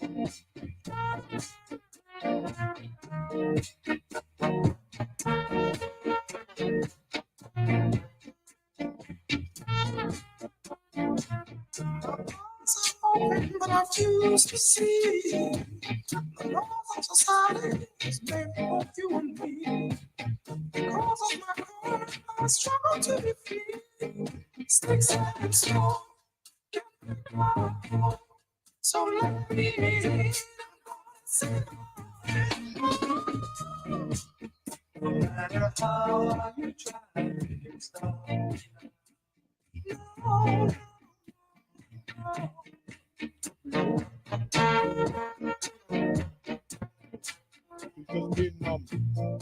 But I refuse to see the laws of society is made for you and me. Because of my heart, I struggle to be free. Sticks and stone can break my heart. So let me say, no matter how you try to stop, no, Just being numb. No.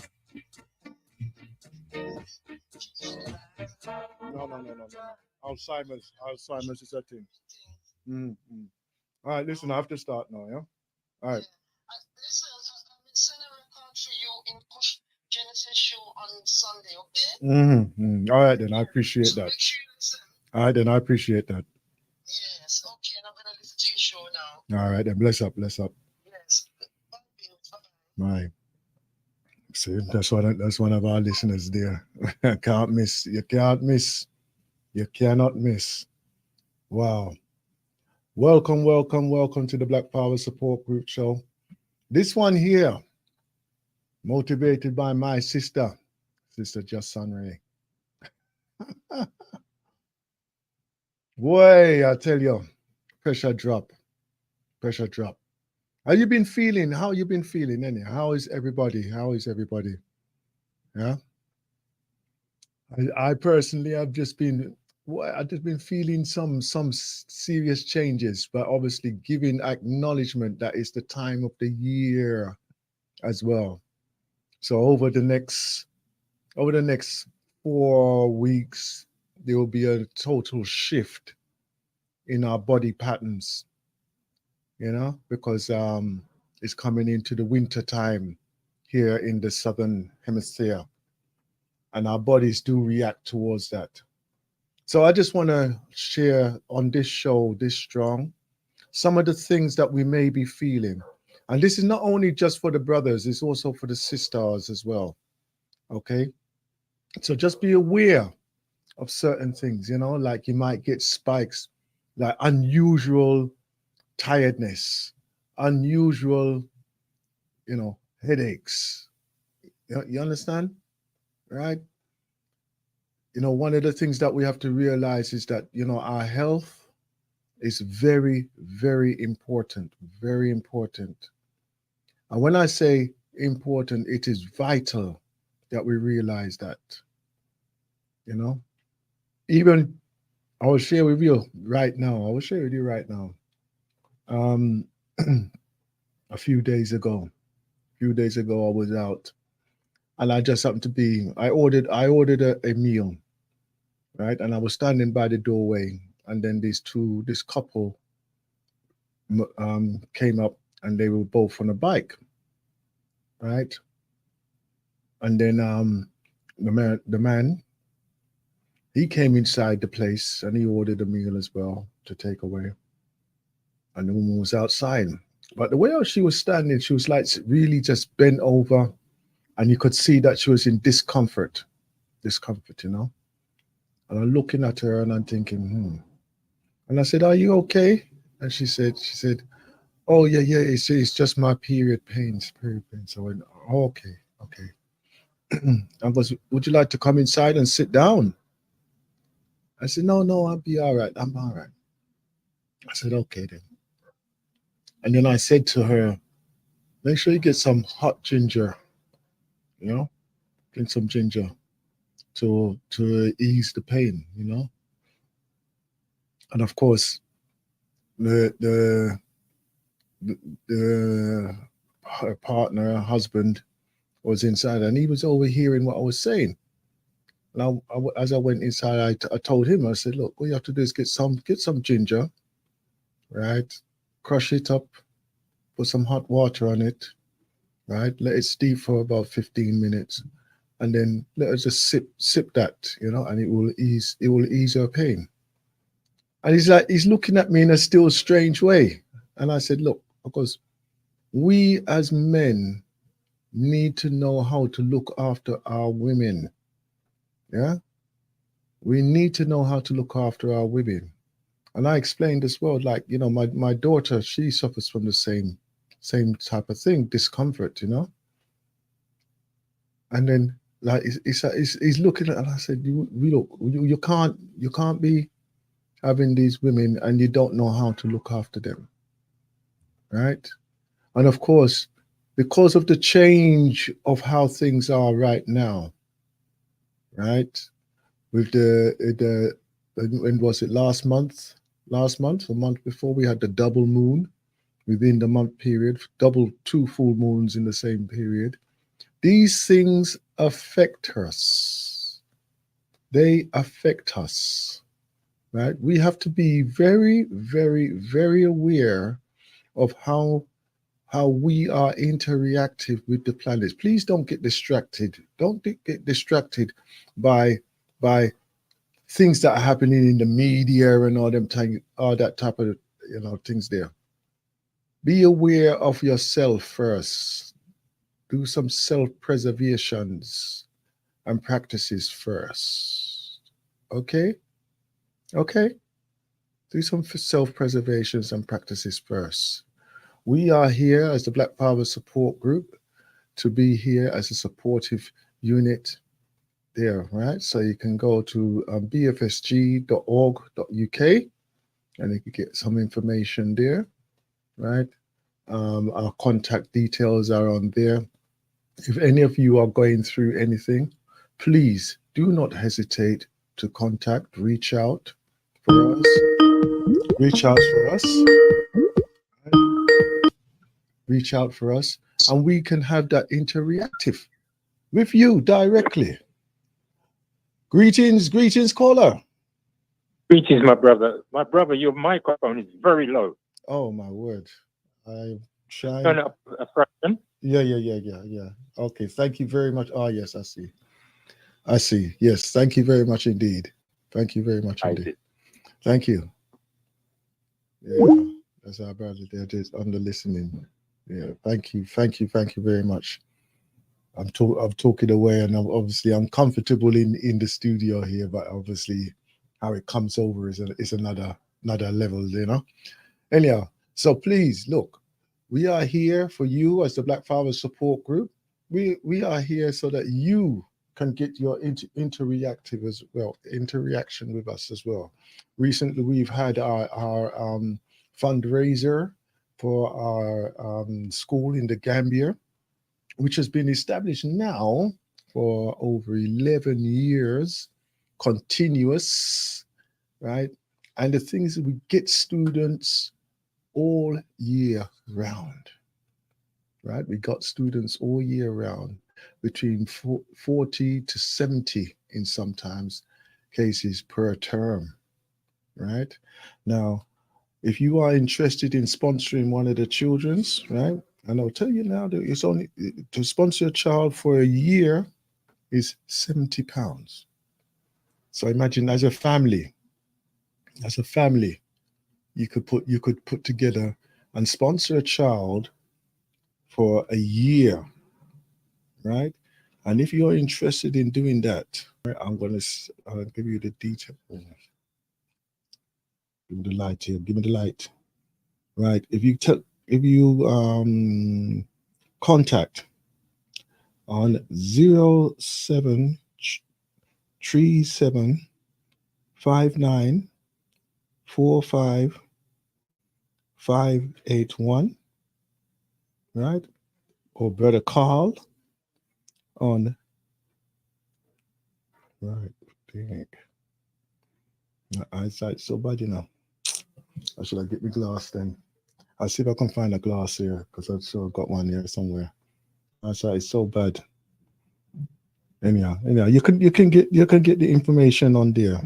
Alzheimer's is a thing. Mm-hmm. All right, listen, I have to start now, yeah? All right. listen, I'm sending a record for you in Push Genesis show on Sunday, okay? Mm-hmm. All right, then, I appreciate So that. make sure you listen. All right, then, I appreciate that. Yes, okay, and I'm gonna listen to your show now. All right, then, bless up, bless up. Yes. Bye. Right. See, that's one of our listeners there. Can't miss. You can't miss. You cannot miss. Wow. Welcome to the Black Power Support Group show. This one here, motivated by my sister Just Sunray. Boy, I tell you, pressure drop. How you been feeling? Anyhow? How is everybody? Yeah. I personally have just been feeling some serious changes, but obviously giving acknowledgement that it's the time of the year as well. So over the next 4 weeks, there will be a total shift in our body patterns, because it's coming into the winter time here in the southern hemisphere, and our bodies do react towards that. So I just want to share on this show, this strong, some of the things that we may be feeling. And this is not only just for the brothers, it's also for the sisters as well. Okay. So just be aware of certain things, like you might get spikes, like unusual tiredness, unusual, headaches. You understand? Right? One of the things that we have to realize is that, our health is very, very important, very important. And when I say important, it is vital that we realize that, even I will share with you right now. A few days ago, I was out, and I just happened to be. I ordered a meal, right? And I was standing by the doorway, and then this couple came up, and they were both on a bike, right? And then the man, he came inside the place, and he ordered a meal as well to take away. And the woman was outside. But the way she was standing, she was like really just bent over, and you could see that she was in discomfort, And I'm looking at her and I'm thinking, And I said, "Are you okay?" And she said, "Oh yeah, it's just my period pains. So I went, "Oh, okay." I goes, "Would you like to come inside and sit down?" I said, "No, I'll be all right. I'm all right." I said, "Okay then." And then I said to her, "Make sure you get some hot ginger, drink some ginger to ease the pain, And of course, the her partner, her husband, was inside, and he was overhearing what I was saying. And as I went inside, I told him, I said, "Look, what you have to do is get some ginger, right? Crush it up, put some hot water on it, right? Let it steep for about 15 minutes, and then let her just sip that, and it will ease her pain." And he's looking at me in a still strange way. And I said, "Look, because we as men need to know how to look after our women. Yeah, we need to know how to look after our women. And I explained as well, like, my daughter, she suffers from the same type of thing, discomfort, and then like he's looking at, and I said, you can't be having these women and you don't know how to look after them, right? And of course, because of the change of how things are right now, right? With the when was it, last month, a month before, we had the double moon within the month period, double two full moons in the same period. These things affect us. They affect us, right? We have to be very, very, very aware of how we are interactive with the planet. Please don't get distracted. Don't get distracted by by things that are happening in the media and all that type of things there. Be aware of yourself first. Do some self-preservations and practices first. Okay? Okay? Do some self-preservations and practices first. We are here as the Black Power Support Group to be here as a supportive unit there, right? So you can go to bfsg.org.uk and you can get some information there, right? Our contact details are on there. If any of you are going through anything, please do not hesitate to reach out for us, reach out for us, reach out for us, and we can have that interactive with you directly. Greetings, caller. Greetings, my brother. My brother, your microphone is very low. Oh my word! I try. Turn it up a fraction. Yeah. Okay, thank you very much. Oh yes, I see. Yes, thank you very much indeed. Thank you very much indeed. Thank you. Yeah, that's our brother there, just on the listening. Yeah, thank you very much. I'm talking away, and I'm comfortable in the studio here, but obviously how it comes over is another level, Anyhow, so please look, we are here for you as the Black Father Support Group. We are here so that you can get your interaction with us as well. Recently, we've had our fundraiser for our school in the Gambia, which has been established now for over 11 years, continuous, right? And the thing is, we get students all year round, right? We got students all year round, between 40 to 70 in sometimes cases per term, right? Now, if you are interested in sponsoring one of the children's, right? And I'll tell you now that it's only to sponsor a child for a year is £70. So imagine as a family, you could put together and sponsor a child for a year, right? And if you're interested in doing that, right, I'll give you the detail. Give me the light here. Give me the light. Right. If you contact on 0737594581, right? Or Brother Carl on, right, dang. My eyesight's so bad, I should have get my glass then. I'll see if I can find a glass here, because I'm sure I've got one here somewhere. My eyesight is so bad. Anyhow, you can get the information on there,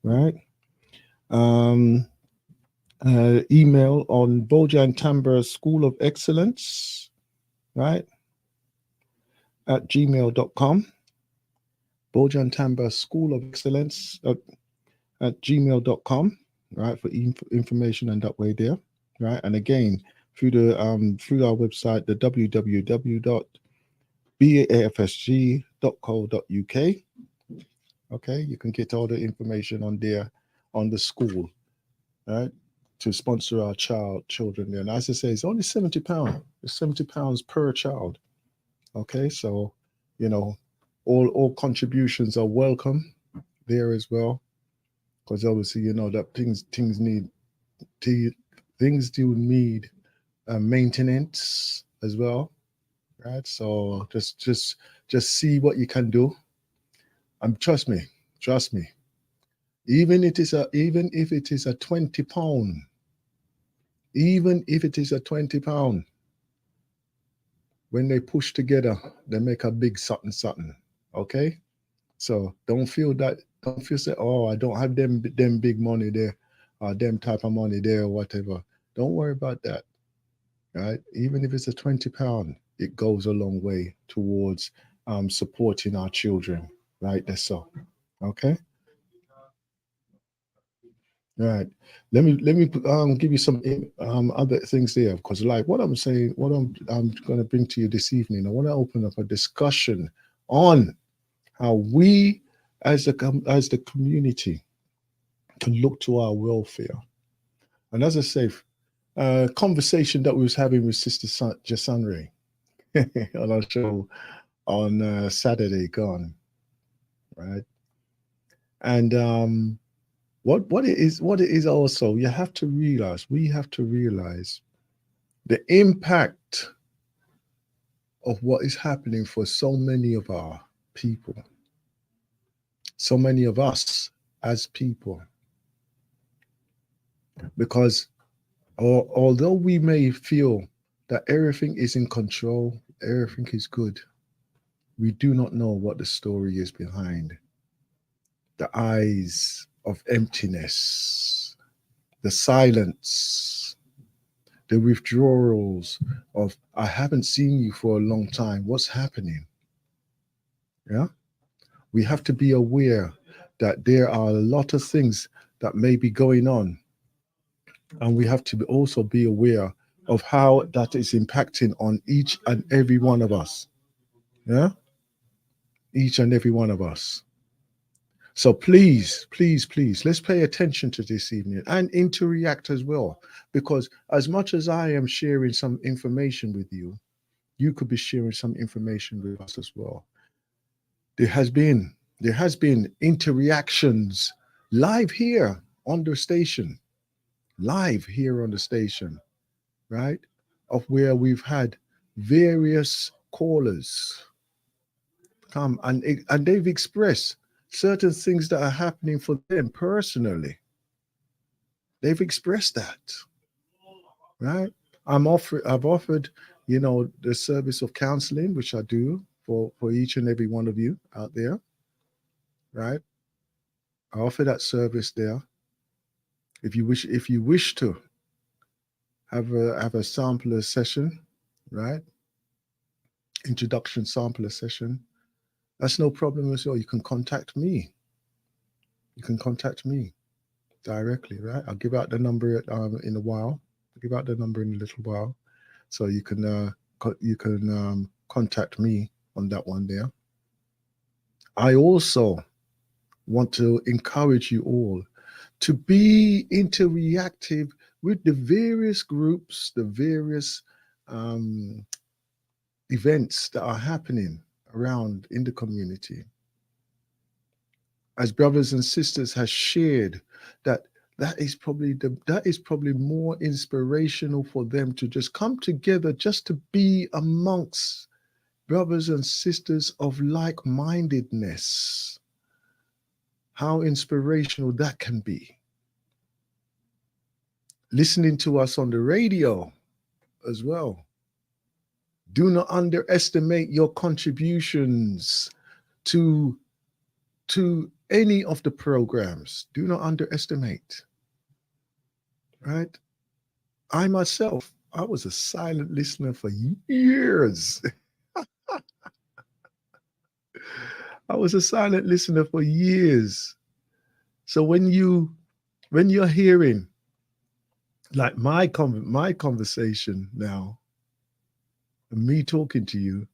right? Email on Bogan Tamba School of Excellence, right? At gmail.com. Bogan Tamba School of Excellence at gmail.com, right? For information and that way there, right? And again, through our website, the www.bafsg.co.uk. Okay, you can get all the information on there on the school, right? To sponsor our children there. And as I say, it's only £70. It's £70 per child. Okay, so you know, all contributions are welcome there as well, because obviously you know that things need things do need maintenance as well, right? So just see what you can do, and trust me. Even if it is a £20, even if it is a £20, when they push together, they make a big something something. Okay, so don't feel say, oh, I don't have them big money there, or them type of money there, or whatever. Don't worry about that, right? Even if it's a £20, it goes a long way towards supporting our children, right? That's so. Okay. Right. Let me give you some other things there, because like what I'm saying, what I'm going to bring to you this evening, I want to open up a discussion on how we as the community can look to our welfare. And as I say, conversation that we was having with Sister Jasanre on our show on Saturday gone, right? And what it is also, you have to realize, we have to realize the impact of what is happening for so many of our people, so many of us as people. Because although we may feel that everything is in control, everything is good, we do not know what the story is behind the eyes of emptiness, the silence, the withdrawals of, I haven't seen you for a long time. What's happening? Yeah. We have to be aware that there are a lot of things that may be going on. And we have to also be aware of how that is impacting on each and every one of us. Yeah. Each and every one of us. So please, please, please, let's pay attention to this evening and interact as well. Because as much as I am sharing some information with you, you could be sharing some information with us as well. There has been interactions live here on the station, live here on the station, right? Of where we've had various callers come and they've expressed certain things that are happening for them personally. They've expressed that, right? I've offered, you know, the service of counseling, which I do for each and every one of you out there, right? I offer that service there. If you wish to have a sampler session, right? Introduction sampler session, that's no problem as well. You can contact me. You can contact me directly, right? I'll give out the number in a while. I'll give out the number in a little while, so you can contact me on that one there. I also want to encourage you all to be interactive with the various groups, the various events that are happening around in the community. As brothers and sisters has shared, that is probably more inspirational for them to just come together, just to be amongst brothers and sisters of like-mindedness. How inspirational that can be. Listening to us on the radio as well. Do not underestimate your contributions to any of the programs. Do not underestimate. Right? I myself, I was a silent listener for years. I was a silent listener for years. So when you're hearing Like my conversation now, me talking to you,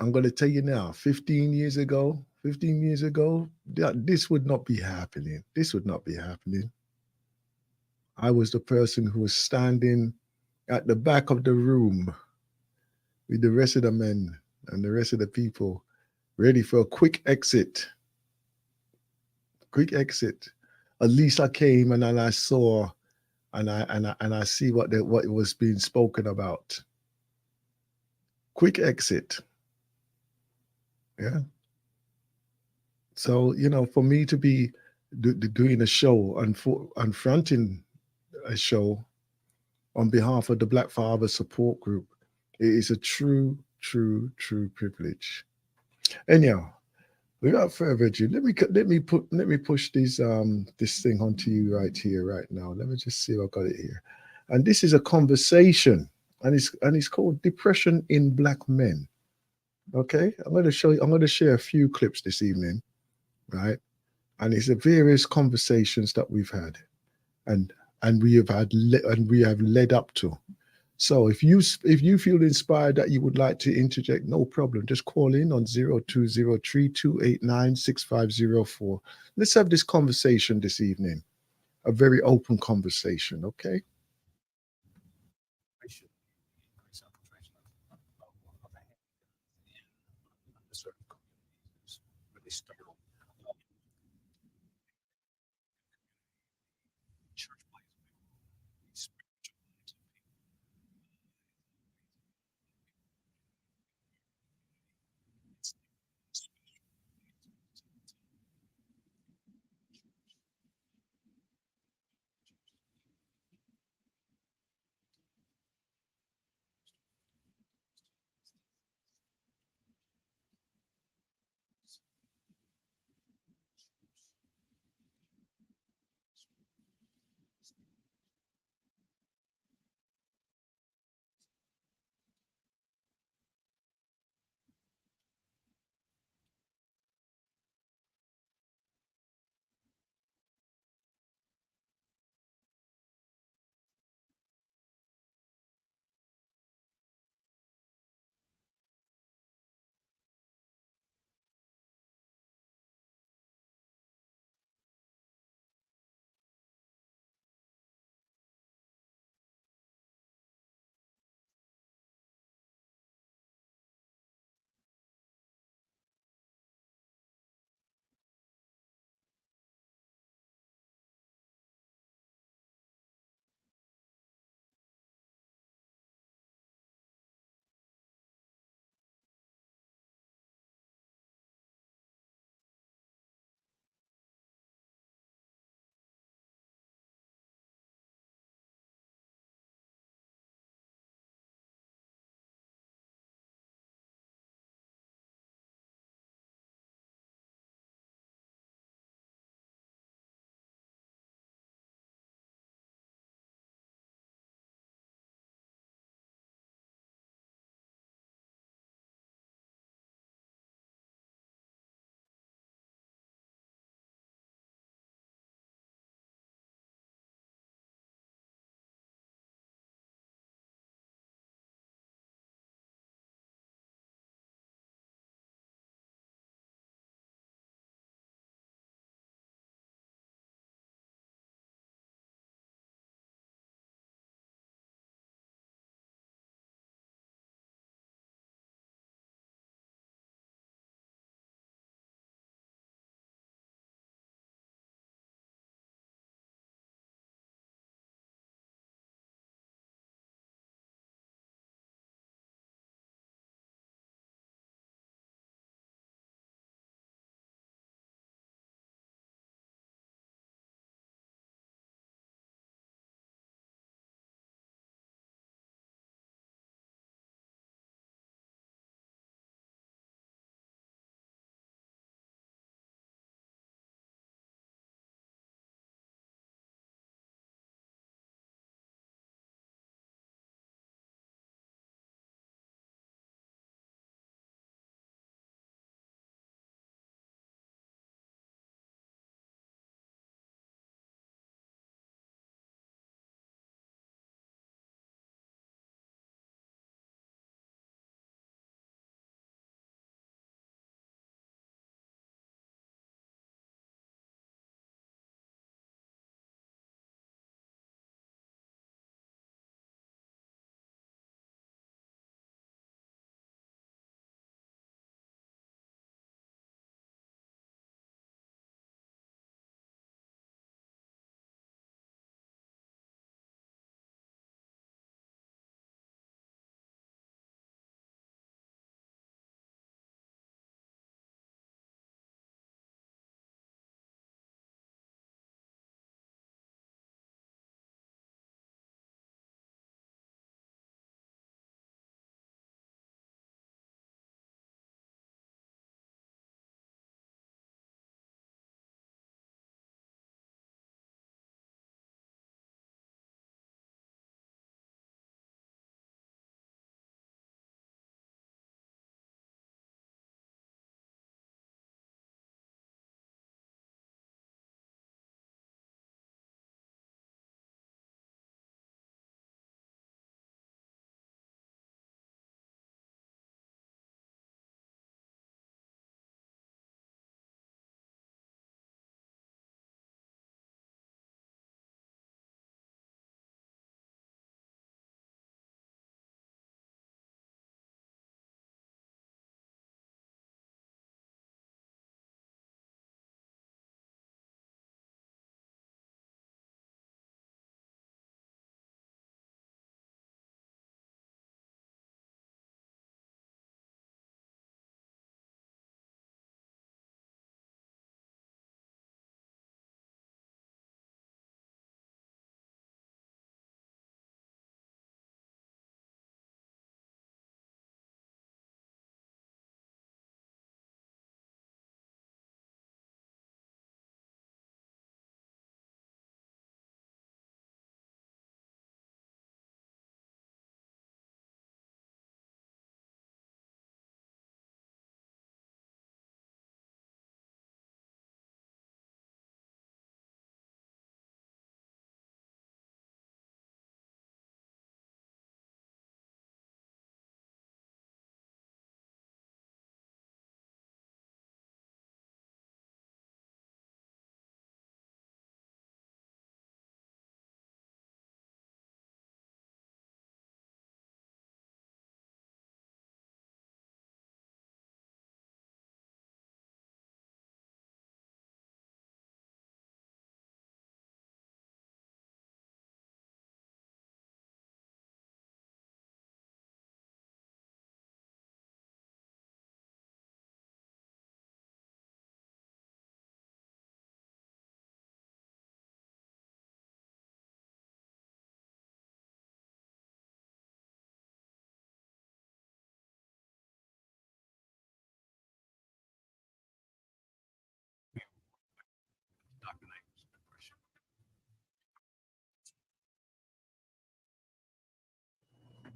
I'm going to tell you now, 15 years ago, this would not be happening. This would not be happening. I was the person who was standing at the back of the room with the rest of the men and the rest of the people, ready for a quick exit. Quick exit. At least I came and then I saw and I see what was being spoken about. Quick exit. Yeah. So for me to be doing a show and fronting a show on behalf of the Black Father Support Group, it is a true, true, true privilege. Anyhow, without further ado, let me push this thing onto you right here, right now. Let me just see if I got it here. And this is a conversation, and it's called Depression in Black Men. Okay, I'm going to share a few clips this evening, right? And it's the various conversations that we've had, and we have led up to. So if you feel inspired that you would like to interject, no problem. Just call in on 0203-289-6504. Let's have this conversation this evening. A very open conversation, okay?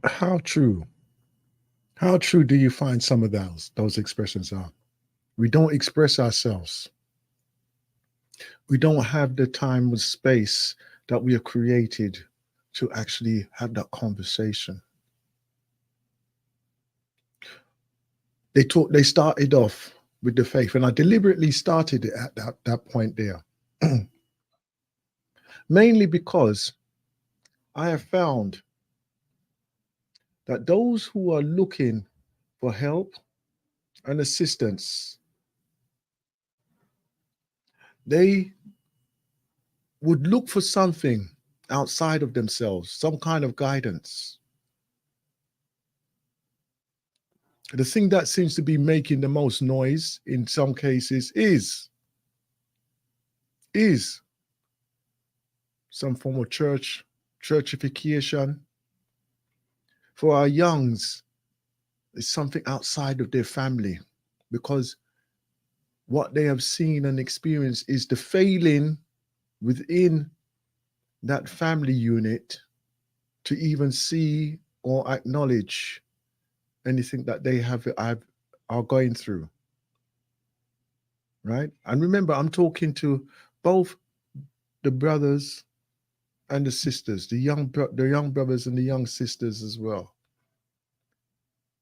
How true? How true do you find some of those expressions are? We don't express ourselves. We don't have the time and space that we have created to actually have that conversation. They started off with the faith, and I deliberately started it at that point there. Mainly because I have found that those who are looking for help and assistance, they would look for something outside of themselves, some kind of guidance. The thing that seems to be making the most noise in some cases is some form of churchification. For our youngs, it's something outside of their family, because what they have seen and experienced is the failing within that family unit to even see or acknowledge anything that they are going through, right? And remember, I'm talking to both the brothers and the sisters, the young brothers and the young sisters as well.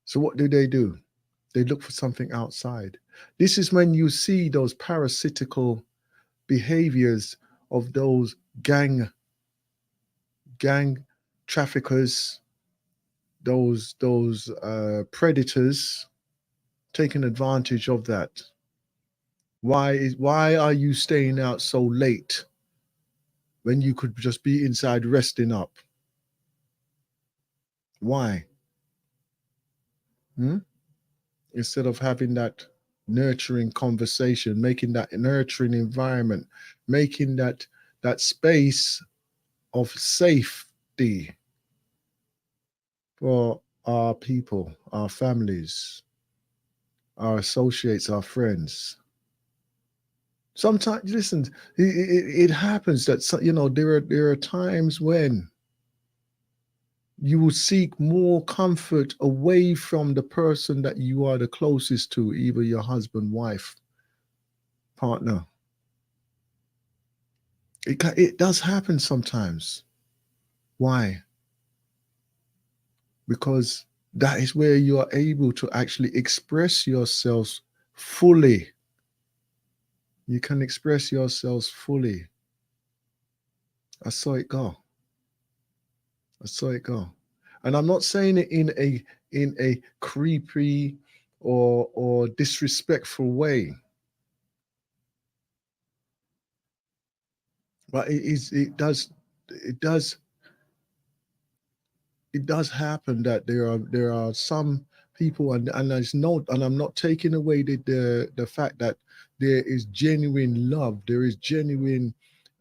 So what do? They look for something outside. This is when you see those parasitical behaviors of those gang traffickers, those predators taking advantage of that. Why are you staying out so late when you could just be inside resting up? Why? Hmm? Instead of having that nurturing conversation, making that nurturing environment, making that space of safety for our people, our families, our associates, our friends. Sometimes, listen, it happens that there are times when you will seek more comfort away from the person that you are the closest to, either your husband, wife, partner. It does happen sometimes. Why? Because that is where you are able to actually express yourselves fully. You can express yourselves fully. I saw it go. I saw it go. And I'm not saying it in a creepy or disrespectful way. But it does happen that there are some people, and there's no, and I'm not taking away the fact that there is genuine love, there is genuine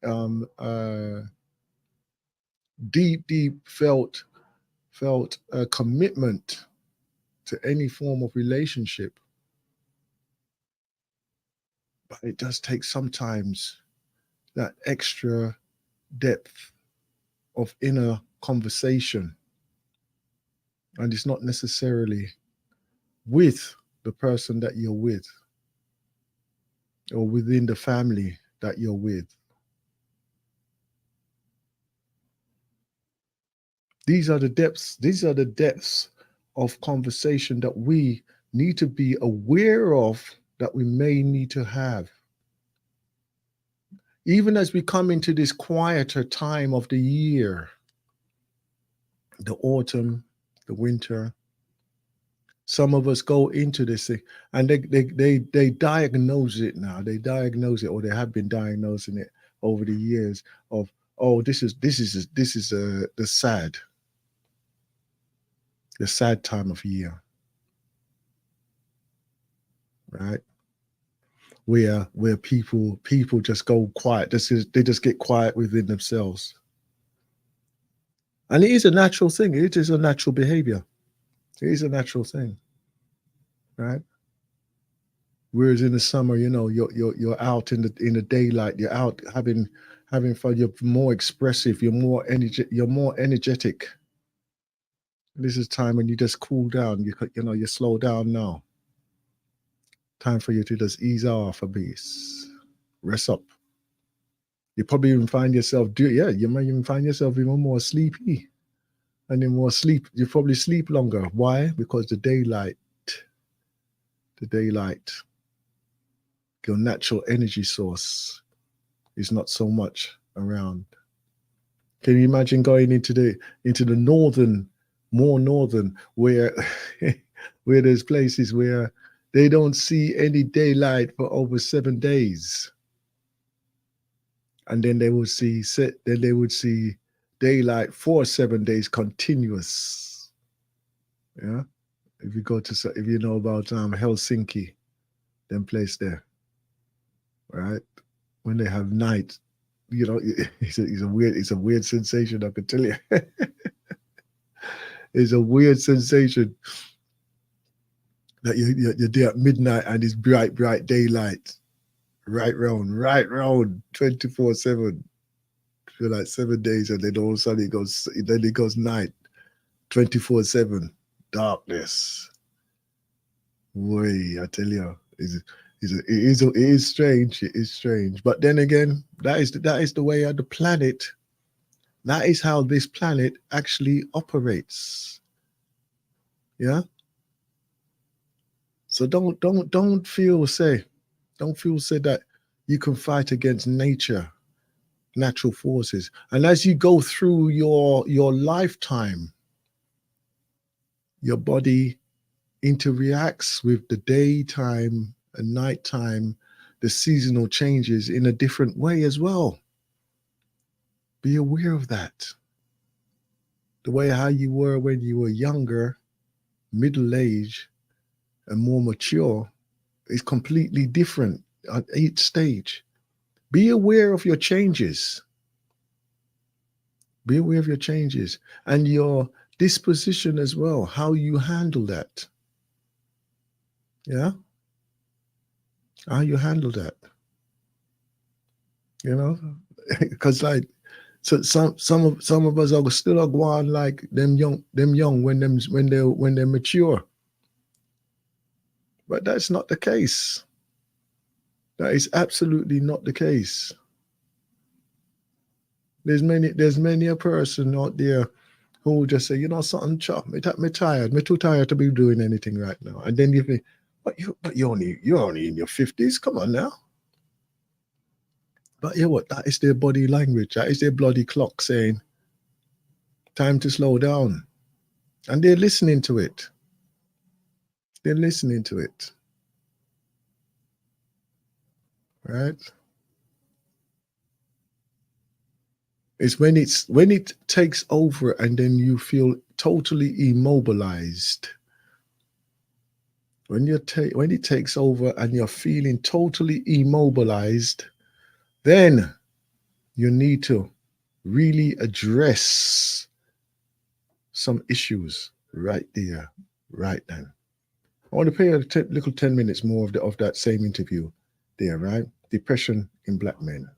um uh deep felt commitment to any form of relationship. But it does take sometimes that extra depth of inner conversation, and it's not necessarily with the person that you're with or within the family that you're with. These are the depths of conversation that we need to be aware of, that we may need to have. Even as we come into this quieter time of the year, the autumn, the winter, some of us go into this thing and they diagnose it now. They diagnose it, or they have been diagnosing it over the years of, oh, this is the sad time of year, right? Where people just go quiet. They just get quiet within themselves, and it is a natural thing. It is a natural behavior. It is a natural thing, right? Whereas in the summer, you're out in the daylight. You're out having fun. You're more expressive. You're more energetic. This is time when you just cool down. You slow down now. Time for you to just ease off a bit, rest up. You probably even find yourself you might even find yourself even more sleepy, and then more sleep. You probably sleep longer. Why? Because the daylight, your natural energy source is not so much around. Can you imagine going into the northern, more northern, where where there's places where they don't see any daylight for over 7 days, and then they would see daylight for 7 days continuous. Yeah, if you know about Helsinki, them place there, right? When they have night, it's a weird sensation. I can tell you, it's a weird sensation that you're there at midnight and it's bright daylight, right round, 24/7 for like 7 days, and then all of a sudden it goes night, 24/7, darkness. Boy, I tell you, it is strange. It is strange, but then again, that is the way of the planet. That is how this planet actually operates. Yeah. So don't feel say that you can fight against natural forces. And as you go through your lifetime, your body interacts with the daytime and nighttime, the seasonal changes in a different way as well. Be aware of that. The way how you were when you were younger, middle age, and more mature is completely different at each stage. Be aware of your changes. Be aware of your changes and your disposition as well, how you handle that. Yeah? How you handle that. You know? Because like so some of us are still are going like them young when they're mature. But that's not the case. That is absolutely not the case. There's many a person out there who will just say, you know, something, chop, me tired, me too tired to be doing anything right now. And then you think, you're only in your 50s. Come on now. But yeah, what? That is their body language. That is their bloody clock saying, time to slow down. And they're listening to it. They're listening to it. Right? It's when it takes over and then you feel totally immobilized. When it takes over and you're feeling totally immobilized, then you need to really address some issues right there, right then. I want to play a little 10 minutes more of that same interview there, right? Depression in Black men.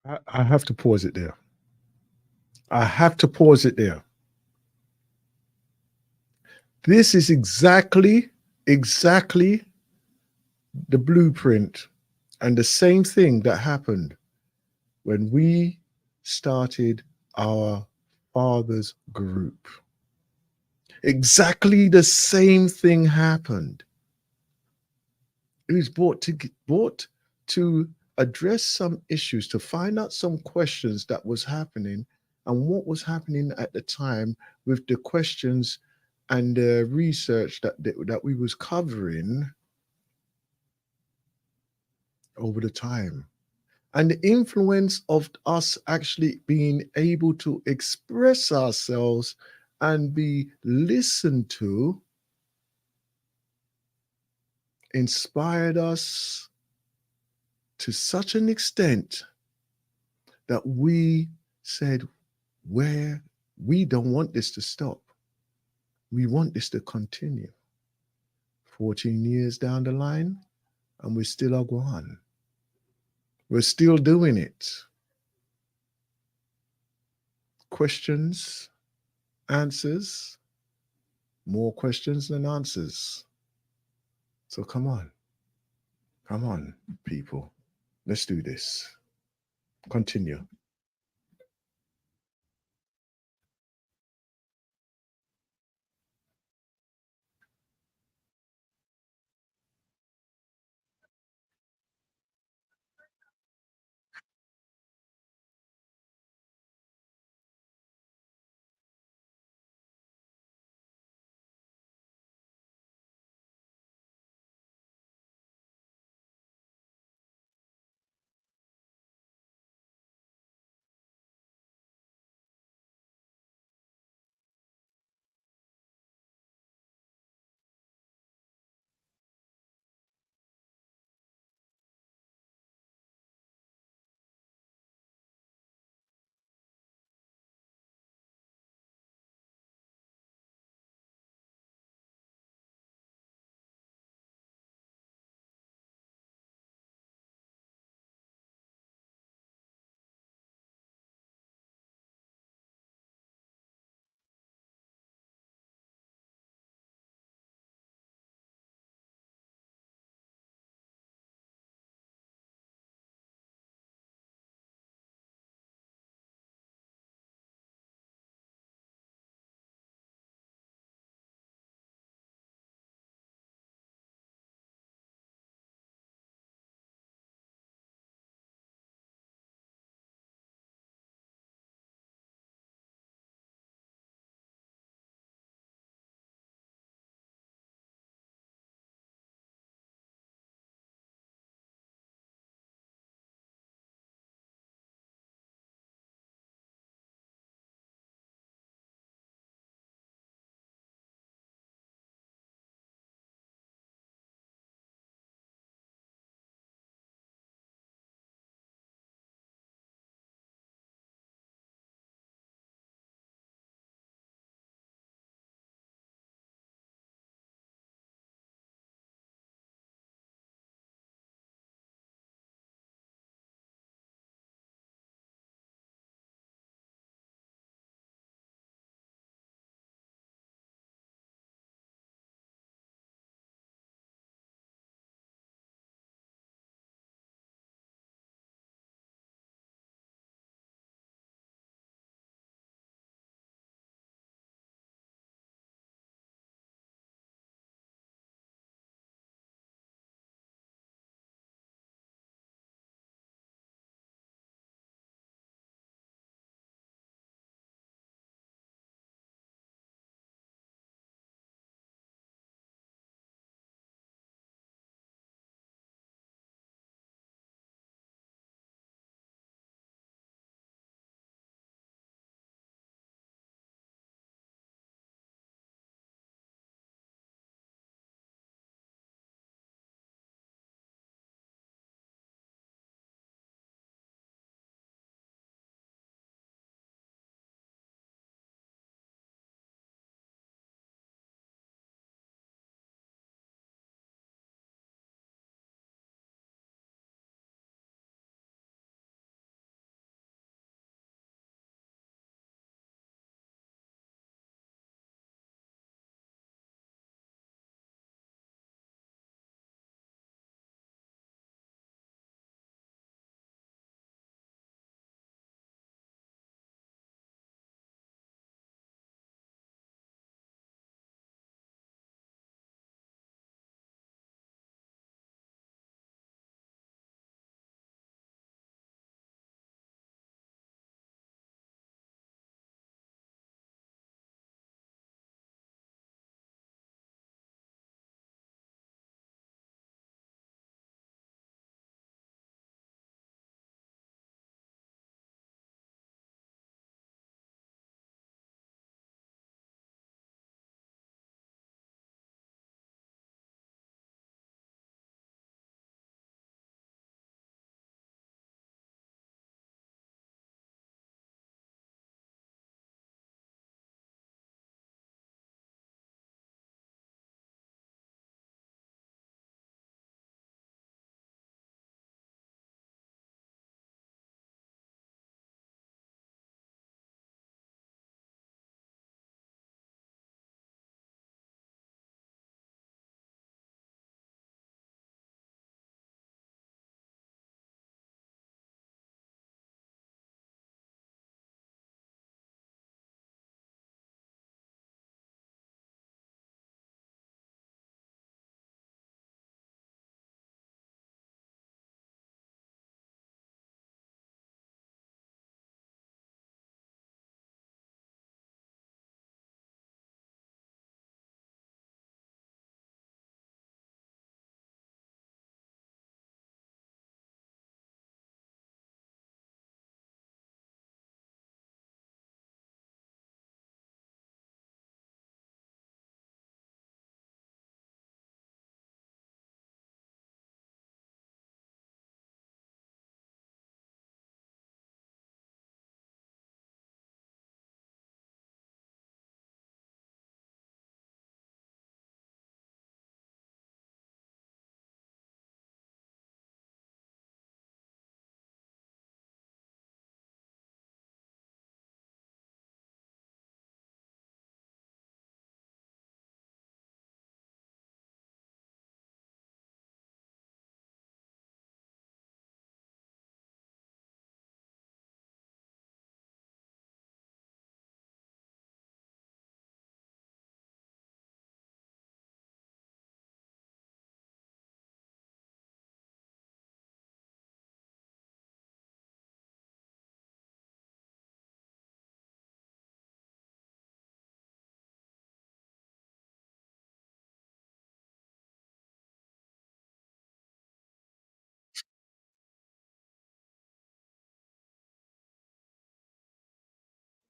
I have to pause it there. I have to pause it there. This is exactly the blueprint and the same thing that happened when we started our father's group. Exactly the same thing happened. It was brought to address some issues, to find out some questions that was happening and what was happening at the time with the questions and the research that we was covering over the time, and the influence of us actually being able to express ourselves and be listened to inspired us to such an extent that we said, where we don't want this to stop. We want this to continue. 14 years down the line, and we still are going. We're still doing it. Questions, answers, more questions than answers. So come on, people. Let's do this. Continue.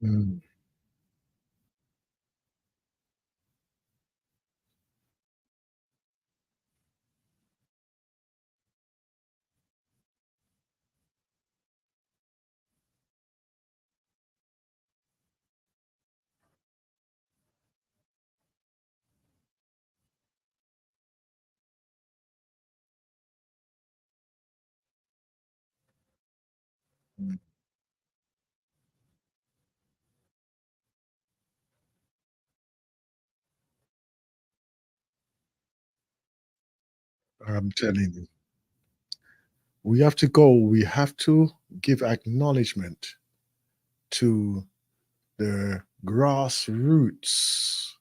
Mm. Mm. I'm telling you, we have to go. We have to give acknowledgement to the grassroots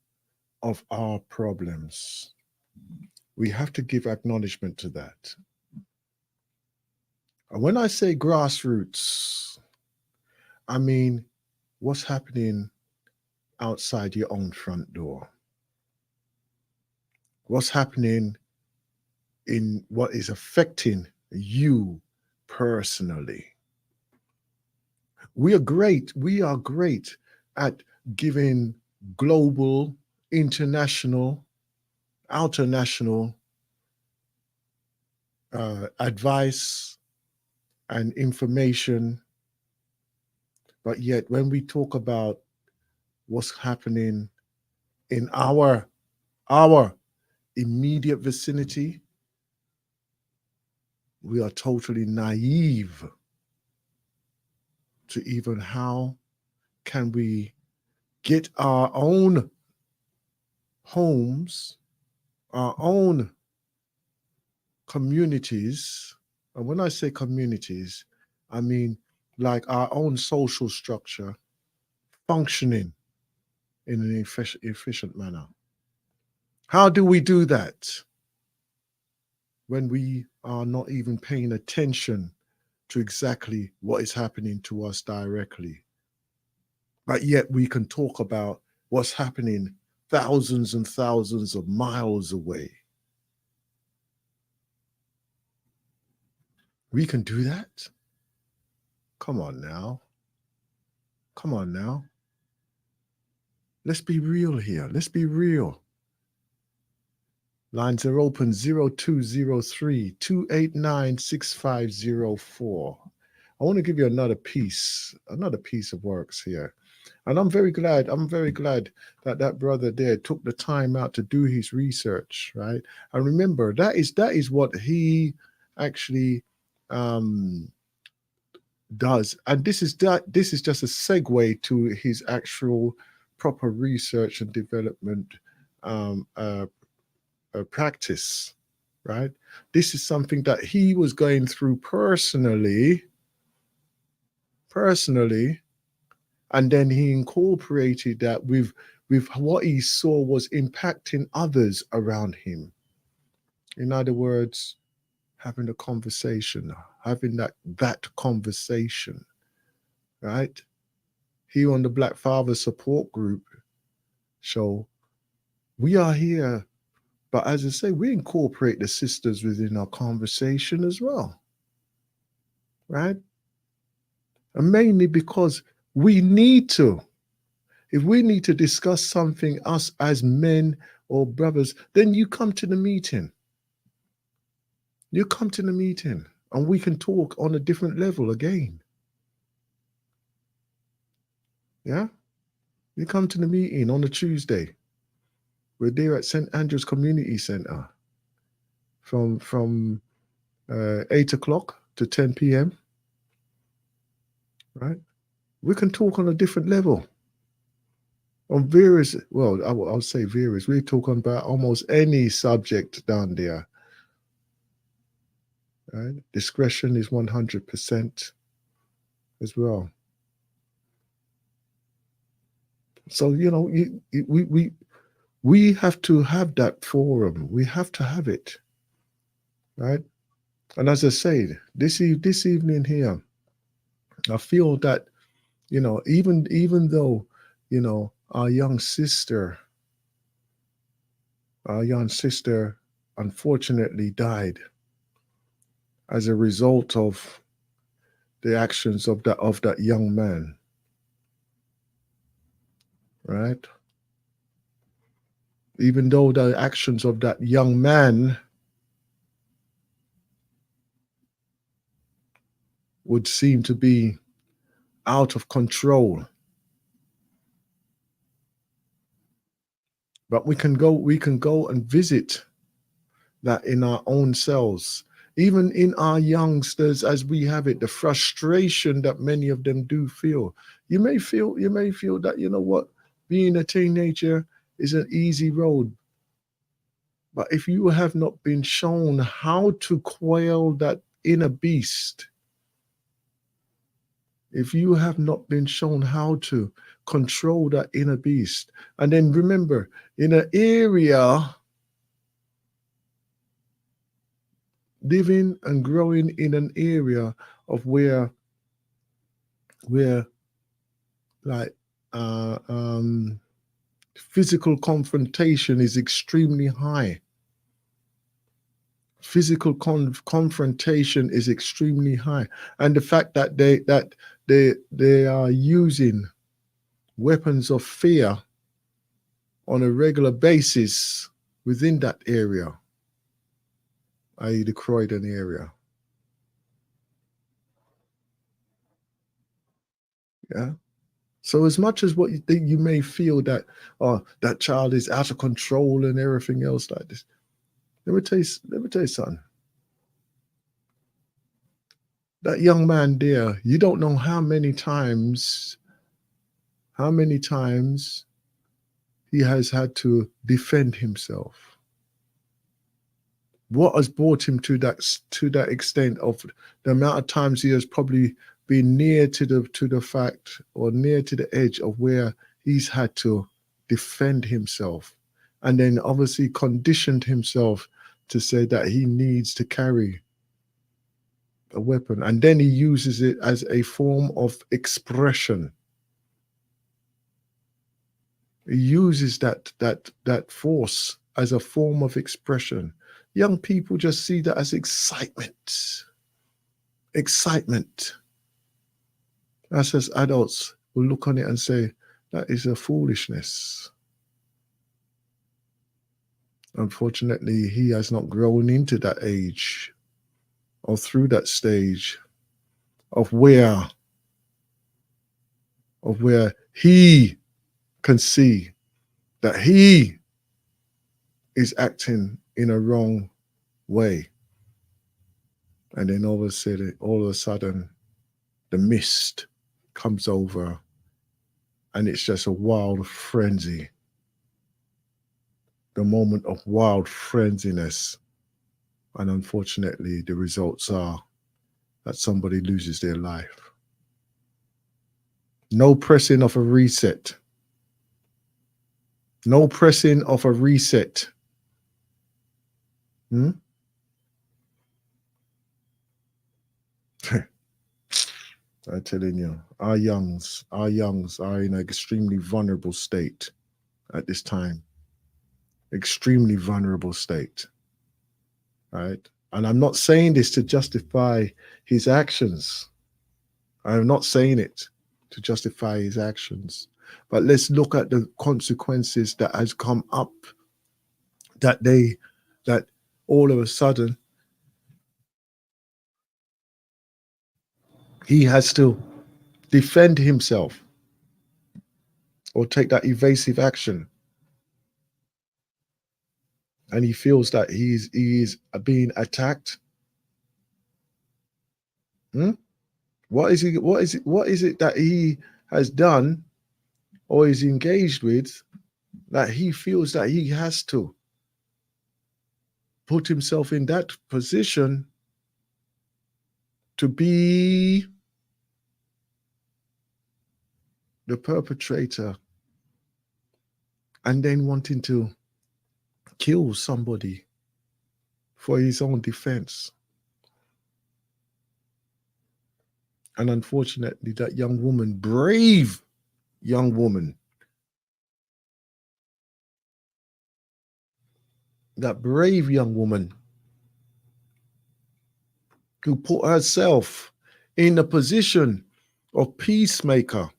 of our problems. We have to give acknowledgement to that. And when I say grassroots, I mean what's happening outside your own front door. What's happening in what is affecting you personally. We are great. We are great at giving global, international, international advice and information. But yet, when we talk about what's happening in our immediate vicinity, we are totally naive to even how can we get our own homes, our own communities. And when I say communities, I mean like our own social structure functioning in an efficient manner. How do we do that when we are not even paying attention to exactly what is happening to us directly? But yet we can talk about what's happening thousands and thousands of miles away. We can do that? Come on now. Come on now. Let's be real here. Let's be real. Lines are open 0203 289 6504. I want to give you another piece of works here. And I'm very glad that that brother there took the time out to do his research, right? And remember, that is what he actually does. And this is just a segue to his actual proper research and development practice, right? This is something that he was going through personally, and then he incorporated that with what he saw was impacting others around him. In other words, having a conversation, having that conversation, right? Here on the Black Father Support Group show, we are here, but as I say, we incorporate the sisters within our conversation as well, right? And mainly because we need to. If we need to discuss something, us as men or brothers, then you come to the meeting. You come to the meeting and we can talk on a different level again. Yeah? You come to the meeting on a Tuesday. We're there at St. Andrew's Community Centre from 8 o'clock to 10 p.m. Right? We can talk on a different level. On various, well, I'll say various. We talk about almost any subject down there. Right? Discretion is 100% as well. So we have to have that forum. We have to have it, right? And as I said, this evening here, I feel that even though our young sister, unfortunately died as a result of the actions of that young man. right? Even though the actions of that young man would seem to be out of control. But we can go and visit that in our own selves, even in our youngsters as we have it, the frustration that many of them do feel. You may feel that, you know what, being a teenager is an easy road. But if you have not been shown how to quail that inner beast, if you have not been shown how to control that inner beast, and then remember, in an area, living and growing in an area of where like physical confrontation is extremely high. Physical confrontation is extremely high, and the fact that they are using weapons of fear on a regular basis within that area, i.e., the Croydon area. Yeah. So as much as what you think, you may feel that, oh, that child is out of control and everything else like this. Let me tell you something. That young man there, you don't know how many times he has had to defend himself. What has brought him to that extent of the amount of times he has probably been near to the fact or near to the edge of where he's had to defend himself, and then obviously conditioned himself to say that he needs to carry a weapon, and then he uses it as a form of expression. He uses that force as a form of expression. Young people just see that as excitement. Excitement. Us as adults will look on it and say, that is a foolishness. Unfortunately, he has not grown into that age or through that stage of where he can see that he is acting in a wrong way. And then all of a sudden, the mist comes over and it's just a wild frenzy. The moment of wild frenziness. And unfortunately, the results are that somebody loses their life. No pressing of a reset. No pressing of a reset. I'm telling you, our youngs are in an extremely vulnerable state at this time. Extremely vulnerable state. Right? And I'm not saying this to justify his actions. I'm not saying it to justify his actions. But let's look at the consequences that has come up, that all of a sudden he has to defend himself or take that evasive action. And he feels that he is being attacked. What is it that he has done or is engaged with that he feels that he has to put himself in that position to be the perpetrator and then wanting to kill somebody for his own defense? And unfortunately, that young woman, brave young woman, that brave young woman who put herself in the position of peacemaker,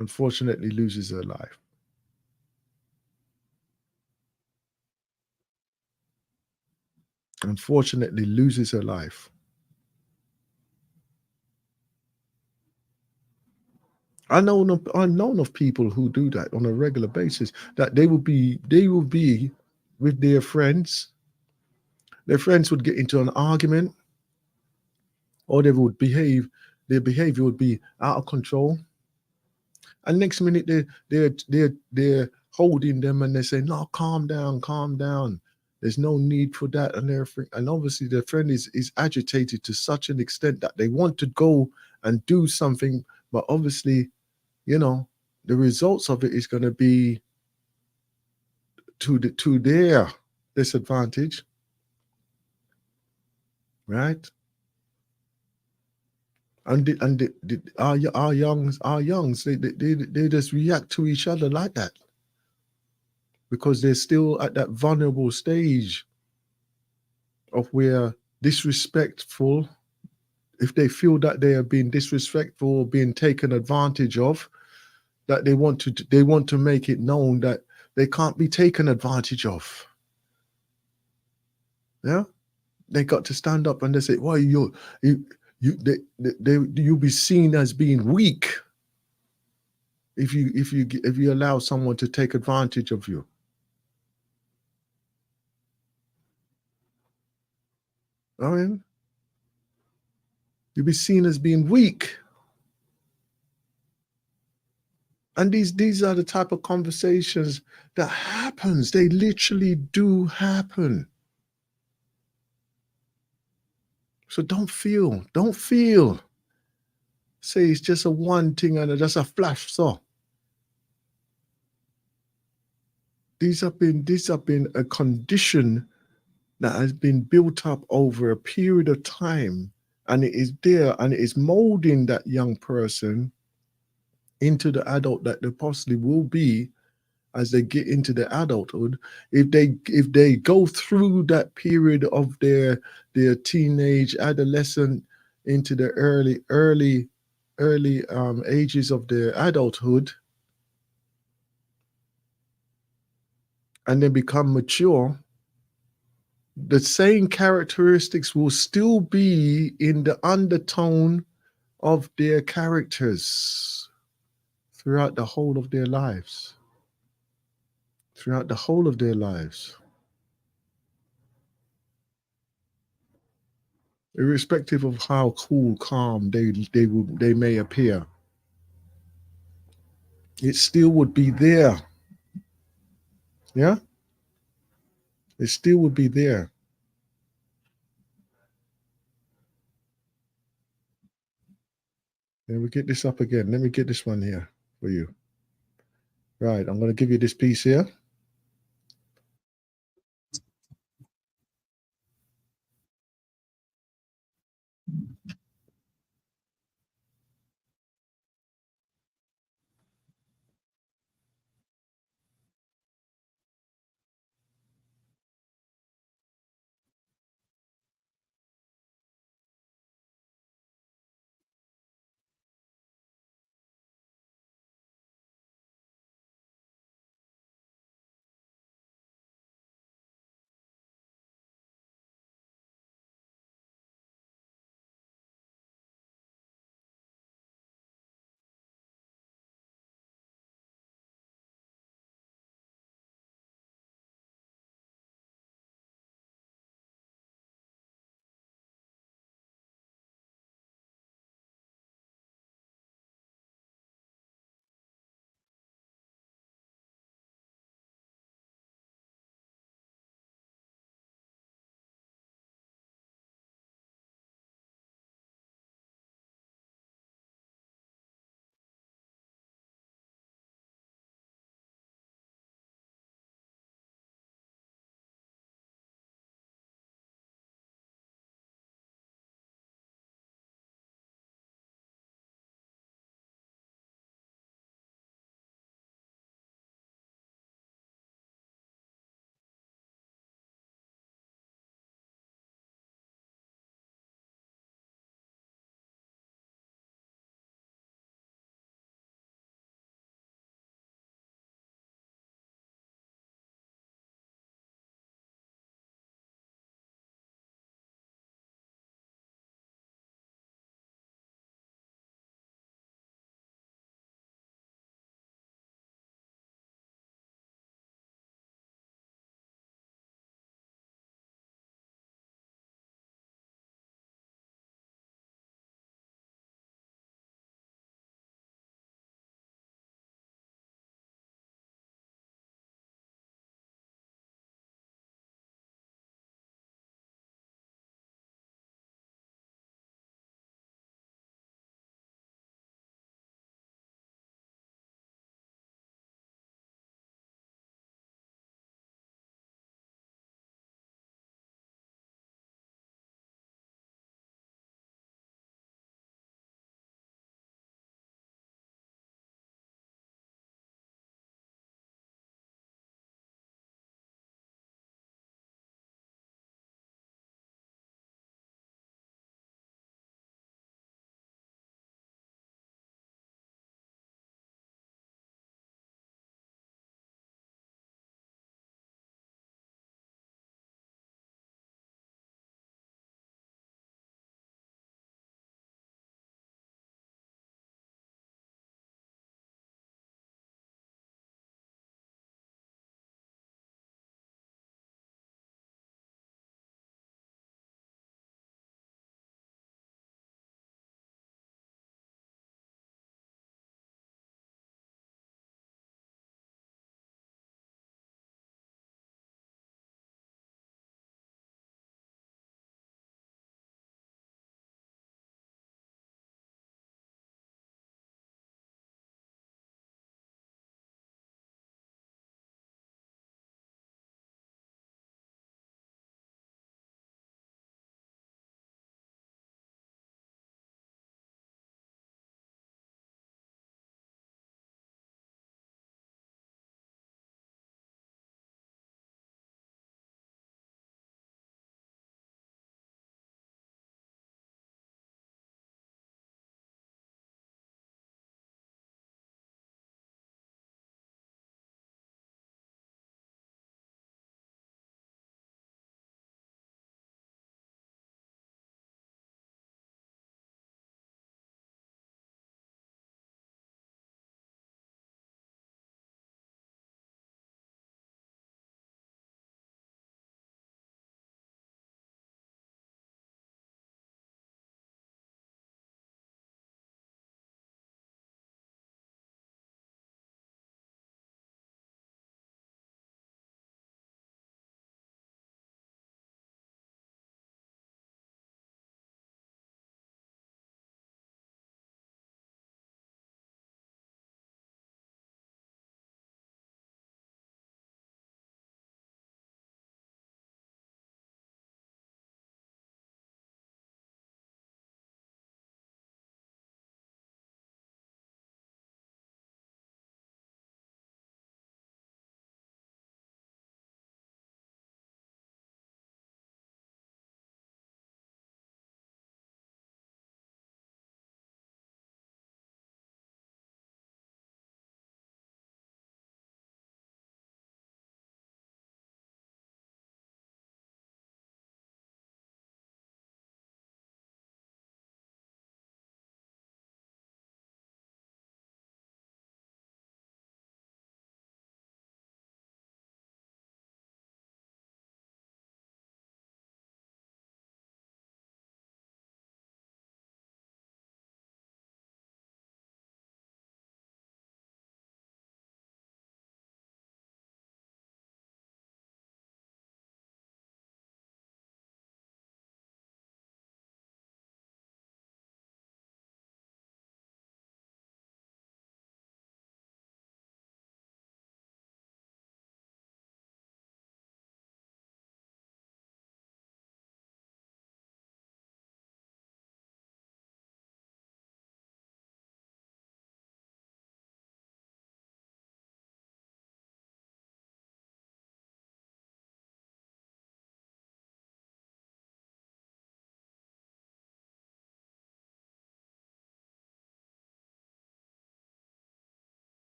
unfortunately loses her life. Unfortunately loses her life. I know of people who do that on a regular basis. That they will be with their friends. Their friends would get into an argument, or they would behave. Their behavior would be out of control. And next minute they're holding them and they're saying, "No, calm down, calm down. There's no need for that," and everything. And obviously their friend is agitated to such an extent that they want to go and do something, but obviously, you know, the results of it is going to be to their disadvantage, right? Our youngs they just react to each other like that because they're still at that vulnerable stage of where disrespectful, if they feel that they are being disrespectful or being taken advantage of, that they want to make it known that they can't be taken advantage of. Yeah, they got to stand up and they say, "Well, you you'll be seen as being weak if you allow someone to take advantage of you." I mean, you'll be seen as being weak. And these are the type of conversations that happens. They literally do happen. So don't feel. Say it's just a one thing and just a flash. So these have been a condition that has been built up over a period of time, and it is there and it is molding that young person into the adult that they possibly will be as they get into their adulthood. If they go through that period of their teenage adolescent into the early ages of their adulthood, and then become mature, the same characteristics will still be in the undertone of their characters throughout the whole of their lives. Throughout the whole of their lives. Irrespective of how cool, calm they may appear, it still would be there. Yeah, it still would be there. Let me get this up again. Let me get this one here for you. Right, I'm going to give you this piece here.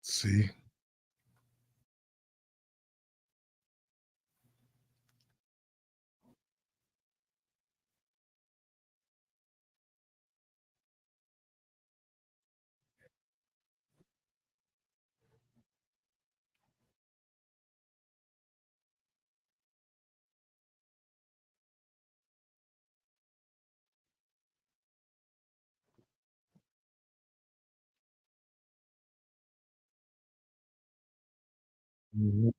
See? Mhm.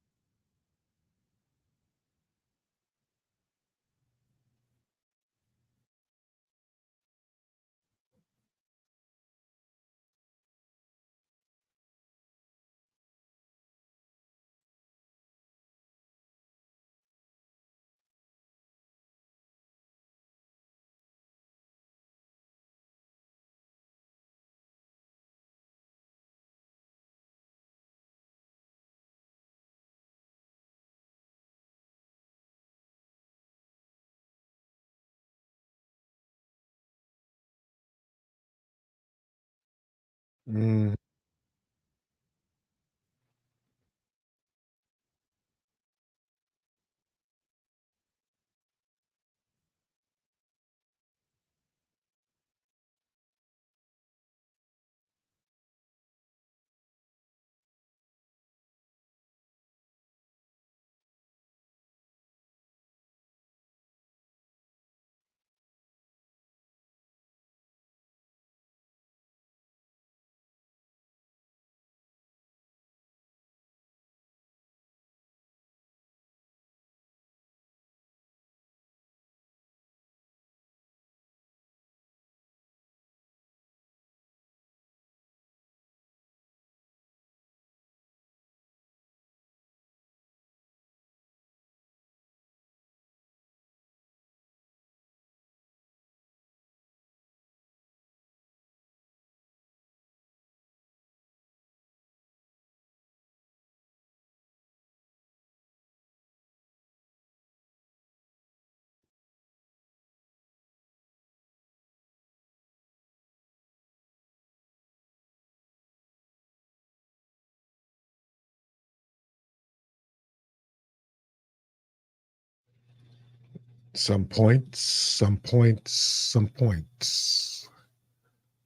Mm. Some points, some points, some points.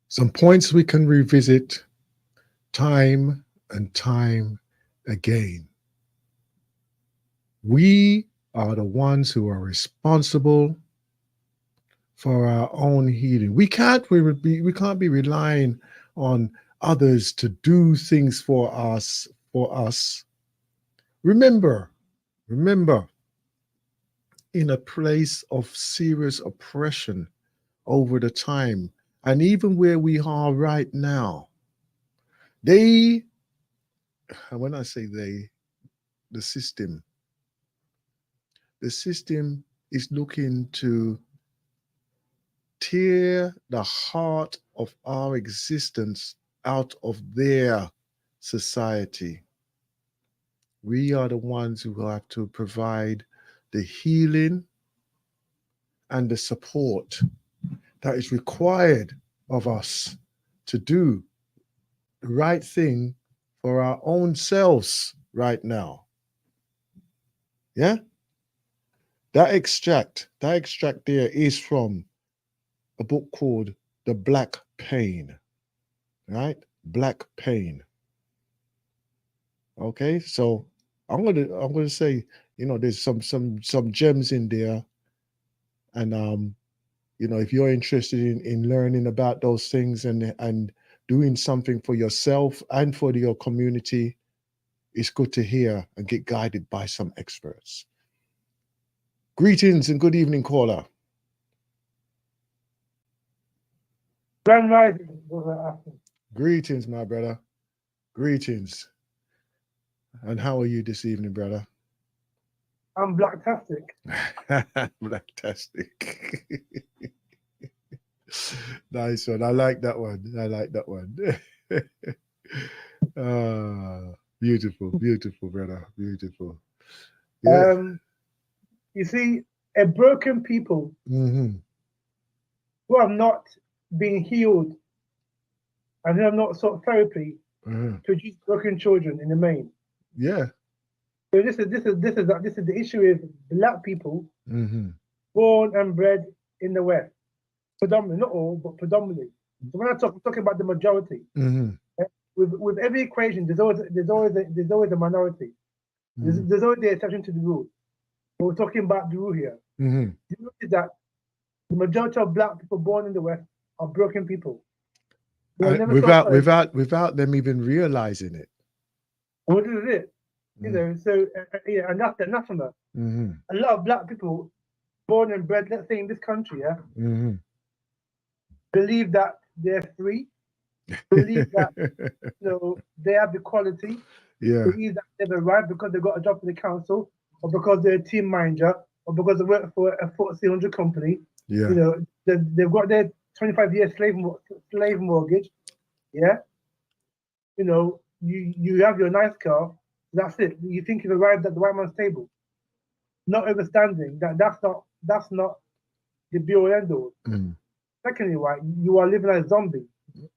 Some points we can revisit time and time again. We are the ones who are responsible for our own healing. We can't be relying on others to do things for us Remember, remember, in a place of serious oppression over the time, and even where we are right now, they, when I say they, the system, the system is looking to tear the heart of our existence out of their society. We are the ones who have to provide the healing and the support that is required of us to do the right thing for our own selves right now. Yeah? That extract there is from a book called The Black Pain, right? Black Pain. Okay? So I'm gonna say, there's some gems in there. And if you're interested in learning about those things and doing something for yourself and for your community, it's good to hear and get guided by some experts. Greetings and good evening, caller. Grand Rising, brother Afton. Greetings, my brother. Greetings. And how are you this evening, brother? I'm Blacktastic. Fantastic. Nice one. I like that one. I like that one. Beautiful, beautiful, brother. Beautiful. Yeah. You see, a broken people Mm-hmm. who have not been healed and who have not sought therapy produce broken children in the main. Yeah. So this is the issue with black people Mm-hmm. born and bred in the West, predominantly, not all, but predominantly. So when I'm talking about the majority, Mm-hmm. with every equation, there's always a minority. There's always the exception to the rule. But we're talking about the rule here. Mm-hmm. The rule is that the majority of black people born in the West are broken people. They are never Without them even realizing it. What is it? You know, so yeah, and that's anathema. Mm-hmm. A lot of black people born and bred, let's say in this country, yeah, Mm-hmm. believe that they're free, believe that they have equality, Yeah. believe that they've arrived because they got a job for the council, or because they're a team manager, or because they work for a FTSE 100 company. Yeah. You know, they've got their 25-year slave mortgage. Yeah. You know, you have your nice car. That's it. You think you've arrived at the white man's table, not understanding that that's not the be all end all. Secondly, right, you are living as a zombie.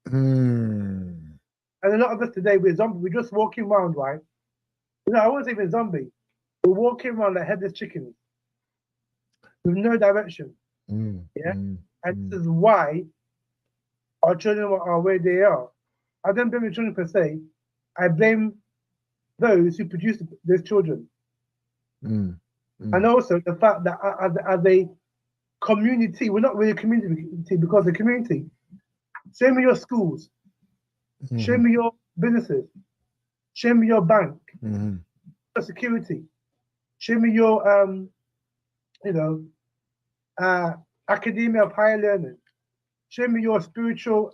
And a lot of us today, we're zombies. We're just walking around, right? You know, I won't say we're zombie. We're walking around like headless chickens with no direction. Yeah? And this is why our children are where they are. I don't blame the children per se. I blame those who produce those children. And also the fact that as a community, we're not really a community because the community, show me your schools, show me your businesses, show me your bank, your security, show me your academia of higher learning, show me your spiritual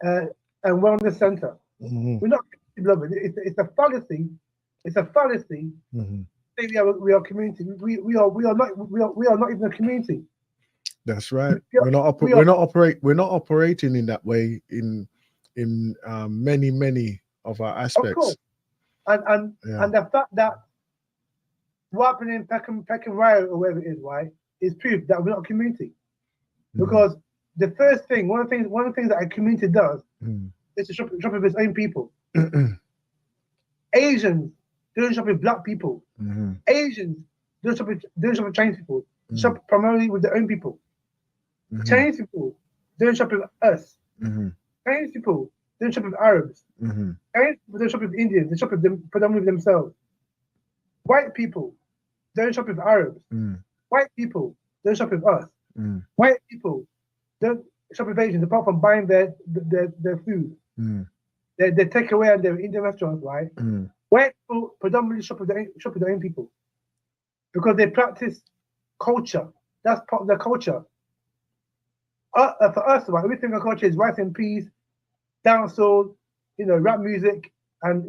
and wellness center. We're not beloved. It's a fallacy. It's a fallacy. We are community. We are not even a community. That's right. We're not operating in that way in many of our aspects. Of course. And the fact that what happened in Peckham Riot or wherever it is, right, is proof that we're not a community. Because the first thing, one of the things that a community does is to shop with its own people. Asians don't shop with black people. Asians don't shop with Chinese people. Shop primarily with their own people. Chinese people don't shop with us. Chinese people don't shop with Arabs. Chinese people don't shop with Indians. They shop with them predominantly with themselves. White people don't shop with Arabs. White people don't shop with us. White people don't shop with Asians apart from buying their food. They take away at their Indian restaurants, right? White people predominantly shop with their own people because they practice culture. That's part of their culture. For us, right, we think our culture is rice and peas, dancehall, rap music, and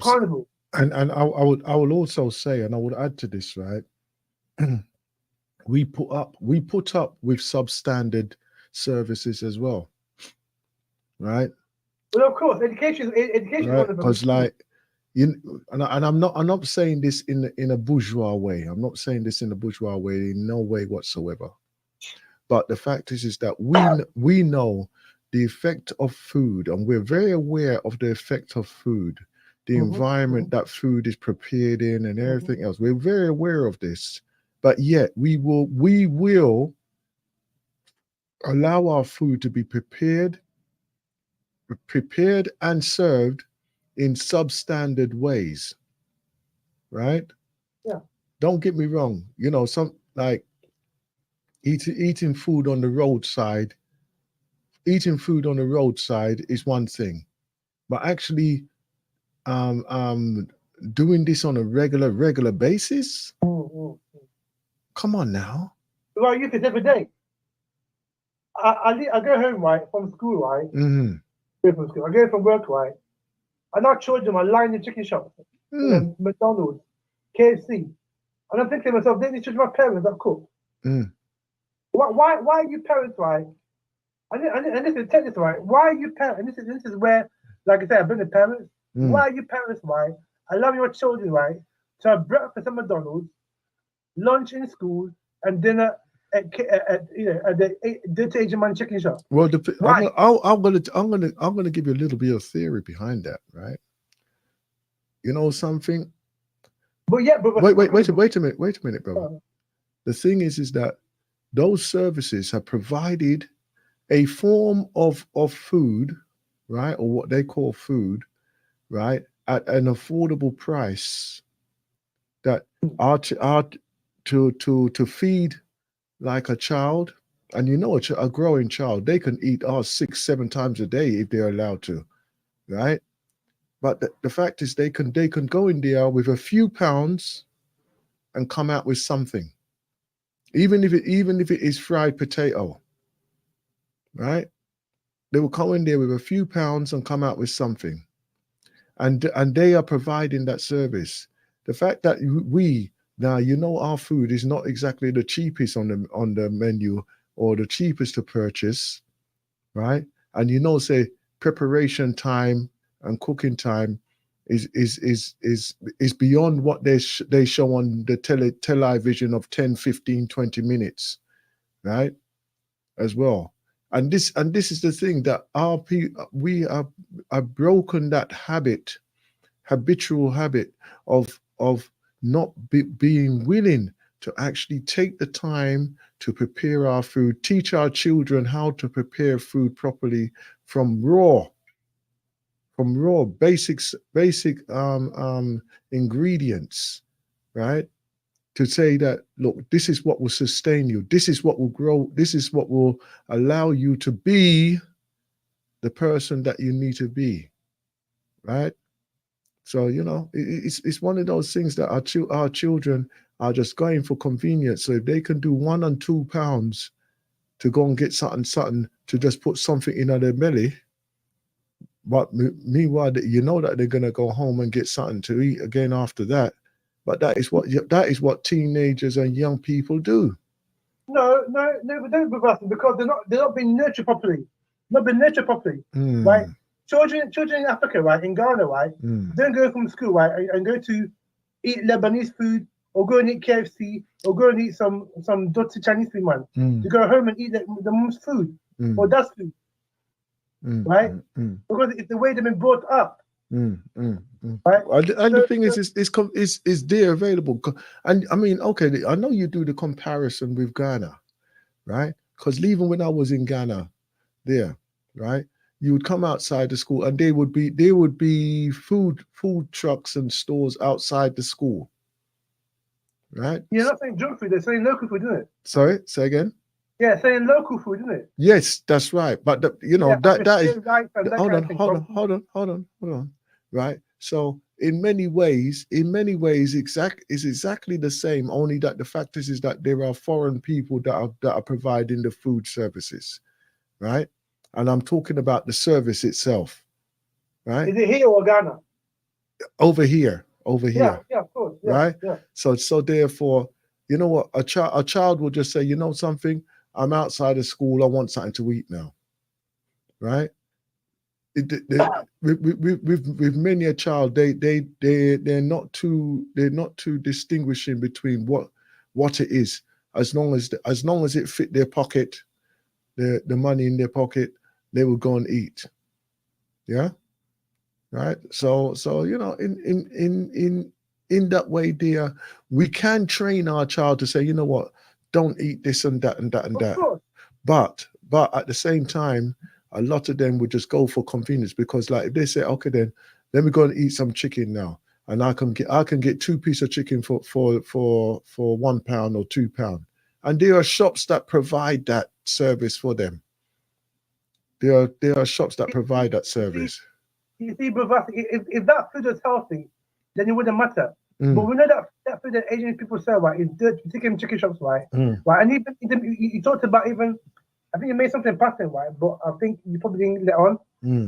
carnival. And I will also say, and I would add to this, right? we put up with substandard services as well, right? Well, of course, education. Right? Because and I'm not saying this in a bourgeois way. I'm not saying this in a bourgeois way in no way whatsoever. But the fact is that we know the effect of food, and we're very aware of the effect of food, the environment that food is prepared in, and everything else. We're very aware of this, but yet we will allow our food to be prepared and served in substandard ways, right? Yeah. Don't get me wrong. Some like eating food on the roadside. Eating food on the roadside is one thing, but actually, doing this on a regular basis. Come on now. Well, I use this every day. I go home, right, from school, right? From school. I go from work, right? And our children are lying in chicken shops, McDonald's, KFC. And I'm thinking to myself, these children are parents that cook. Why are you parents, right? And listen, take this, right? Why are you parents? And this is where, like I said, I've been the parents. Why are you parents, right? Allow your children, right, to have breakfast at McDonald's, lunch in school, and dinner at the dirty Asian man chicken shop. Well, Why? I'm gonna give you a little bit of theory behind that, right? You know something? But yeah, but Wait a minute, brother. The thing is that those services have provided a form of food, right, or what they call food, right, at an affordable price that are to feed like a child. And you know, a growing child, they can eat 6, 7 times a day if they're allowed to, right? But the fact is, they can go in there with a few pounds and come out with something, even if it is fried potato, right? They will come in there with a few pounds and come out with something, and they are providing that service. The fact that we now, you know, our food is not exactly the cheapest on the menu or the cheapest to purchase, right? And you know, say preparation time and cooking time is beyond what they show on the television of 10, 15, 20 minutes, right? As well. And this is the thing that we have broken that habitual habit of not being willing to actually take the time to prepare our food, teach our children how to prepare food properly from raw basic ingredients, right? To say that, look, this is what will sustain you, this is what will grow, this is what will allow you to be the person that you need to be, right? So, you know, it's one of those things that our children are just going for convenience. So if they can do 1 and 2 pounds to go and get something to just put something in their belly, but meanwhile, you know that they're gonna go home and get something to eat again after that. But that is what teenagers and young people do. No, we don't, because they're not being nurtured properly. Not being nurtured properly, right? Children in Africa, right, in Ghana, right, don't go from school, right, and go to eat Lebanese food or go and eat KFC or go and eat some dirty Chinese food, man. To go home and eat the mom's food or dad's food, right? Because it's the way they've been brought up. Right? And the thing is there available. And I mean, okay, I know you do the comparison with Ghana, right? Because even when I was in Ghana, there, right, you would come outside the school and there would be food trucks and stores outside the school, right? You're not saying junk food, they're saying local food, isn't it? Sorry, say again. Yeah, saying local food, isn't it? Yes, that's right. But you know, that is hold on. Right. So in many ways, is exactly the same. Only that the fact is that there are foreign people that are providing the food services, right? And I'm talking about the service itself, right? Is it here or Ghana? Over here. Yeah, of course. Yeah, right. Yeah. So therefore, you know what? A child will just say, you know something, I'm outside of school, I want something to eat now, right? With many a child, they're not too distinguishing between what it is, as long as it fit their pocket, the money in their pocket, they will go and eat. Yeah, right. So you know, in that way, dear, we can train our child to say, you know what, don't eat this and that and that and that. But at the same time, a lot of them would just go for convenience, because like if they say, okay, then let me go and eat some chicken now, and I can get 2 pieces of chicken for £1 or £2, and there are shops that provide that service for them. There are shops that provide that service. You see, brother, if that food was healthy, then it wouldn't matter. But we know that food that Asian people sell, right, is chicken shops, right? Right, and even you talked about, even I think you made something passing, right? But I think you probably didn't let on.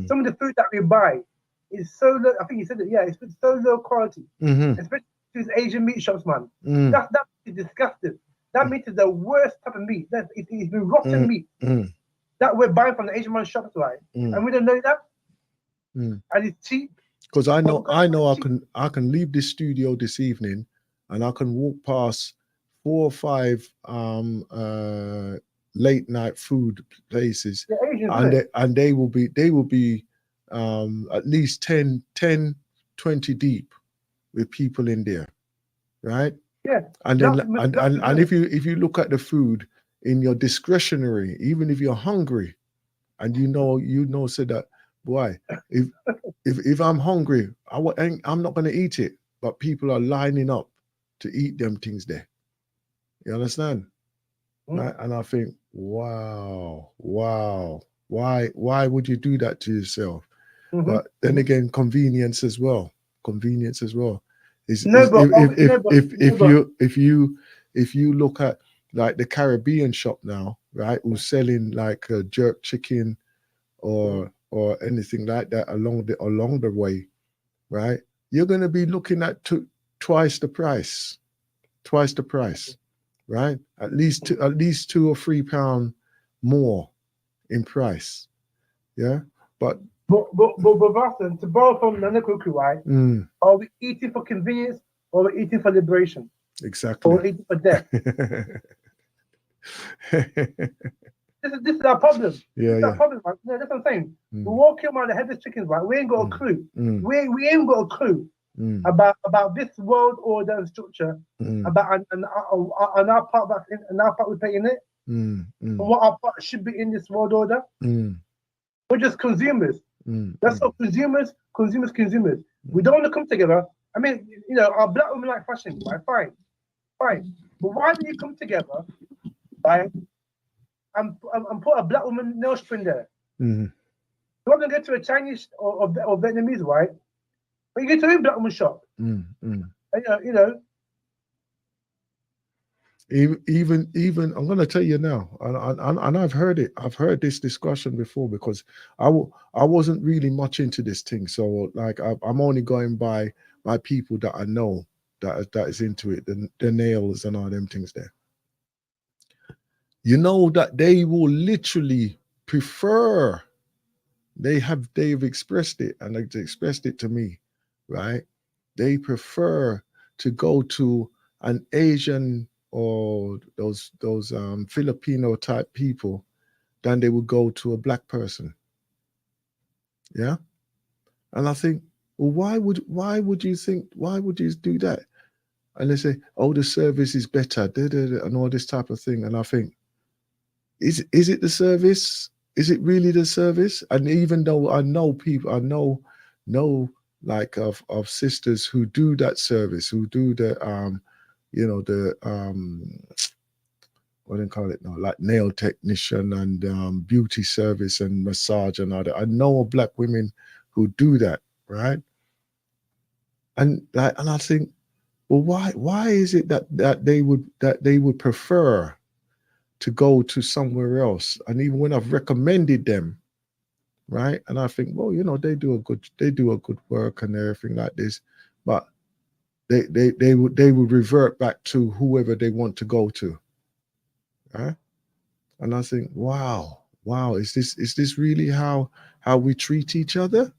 Some of the food that we buy is so low. I think you said it. Yeah, it's so low quality, especially these Asian meat shops, man. That is disgusting. That meat is the worst type of meat. It's been rotten meat that we're buying from the Asian man shops, right? And we don't know that. And it's cheap. Because I know I can leave this studio this evening and I can walk past 4 or 5 late night food places, The Asians, and they will be at least 10, 20 deep with people in there, right? yeah. And then That's if you look at the food in your discretionary, even if you're hungry, and you know, say that, boy, if I'm hungry, I'm not going to eat it, but people are lining up to eat them things there. You understand? Right? And I think, wow, why would you do that to yourself? But then again, convenience as well. Convenience as well. If you look at like the Caribbean shop now, right, who's selling like jerk chicken or anything like that along the way, right? You're going to be looking at twice the price, right? At least £2 or £3 more in price, yeah. But Boston, to borrow from Nana Kuku, right? Are we eating for convenience or are we eating for liberation? Exactly. Or we're eating for death? This is our problem. Yeah, this is our problem, right? No, that's what I'm saying. We're walking around the headless chickens, right? We ain't got a clue. We ain't got a clue about this world order and structure, about and our part we play in it, and what our part should be in this world order. We're just consumers. That's all. Consumers. We don't want to come together. I mean, you know, our black women like fashion, right? Fine. But why do you come together, right? And put a black woman nail spin there? You want to go to a Chinese or Vietnamese, right? But you go to a black woman shop. And, you know. Even I'm going to tell you now, and I've heard it. I've heard this discussion before because I wasn't really much into this thing. So like I'm only going by people that I know that is into it, the nails and all them things there. You know that they will literally prefer. They've expressed it, and they've expressed it to me, right? They prefer to go to an Asian or those Filipino type people than they would go to a black person. Yeah. And I think, well, why would you do that? And they say, oh, the service is better, and all this type of thing. And I think, is it the service? Is it really the service? And even though I know people, I know like of sisters who do that service, who do the what do you call it now, like nail technician and beauty service and massage and all that. I know of black women who do that, right? And I think, well, why is it that they would prefer to go to somewhere else? And even when I've recommended them, right, and I think, well, you know, they do a good work and everything like this, but they would revert back to whoever they want to go to, right? And I think, wow, is this really how we treat each other?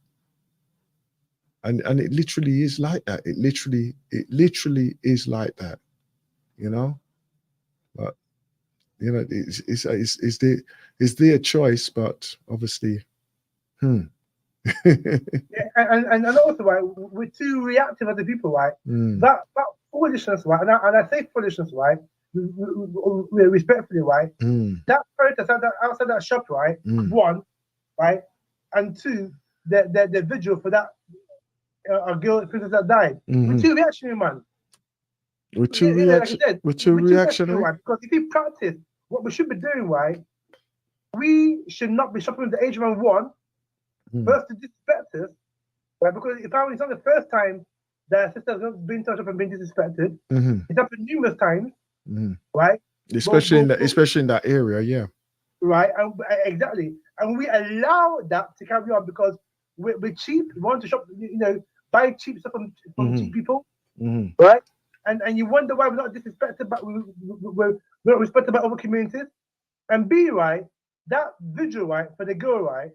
And it literally is like that. It literally is like that, you know. But you know, it's their choice, but obviously, Yeah, and also, right, we're too reactive as the people, right? That foolishness, right? And I say foolishness, right? Respectfully, right? That protest outside that shop, right? One, right, and two, the vigil for that girl princess that died. We're too reactionary, man. We're too reactionary. Right? Because if we practice what we should be doing, right, we should not be shopping with the Asian man. One, first to disrespect us, right? Because apparently it's not the first time that sisters have been touched up and been disrespected. It's happened numerous times, right? Especially in that area, yeah. Right, and exactly, and we allow that to carry on because we're cheap. We want to shop, you know, buy cheap stuff from cheap people, right? And you wonder why we're not disrespected, but we're not respected by other communities. And B, right, that vigil, right, for the girl, right,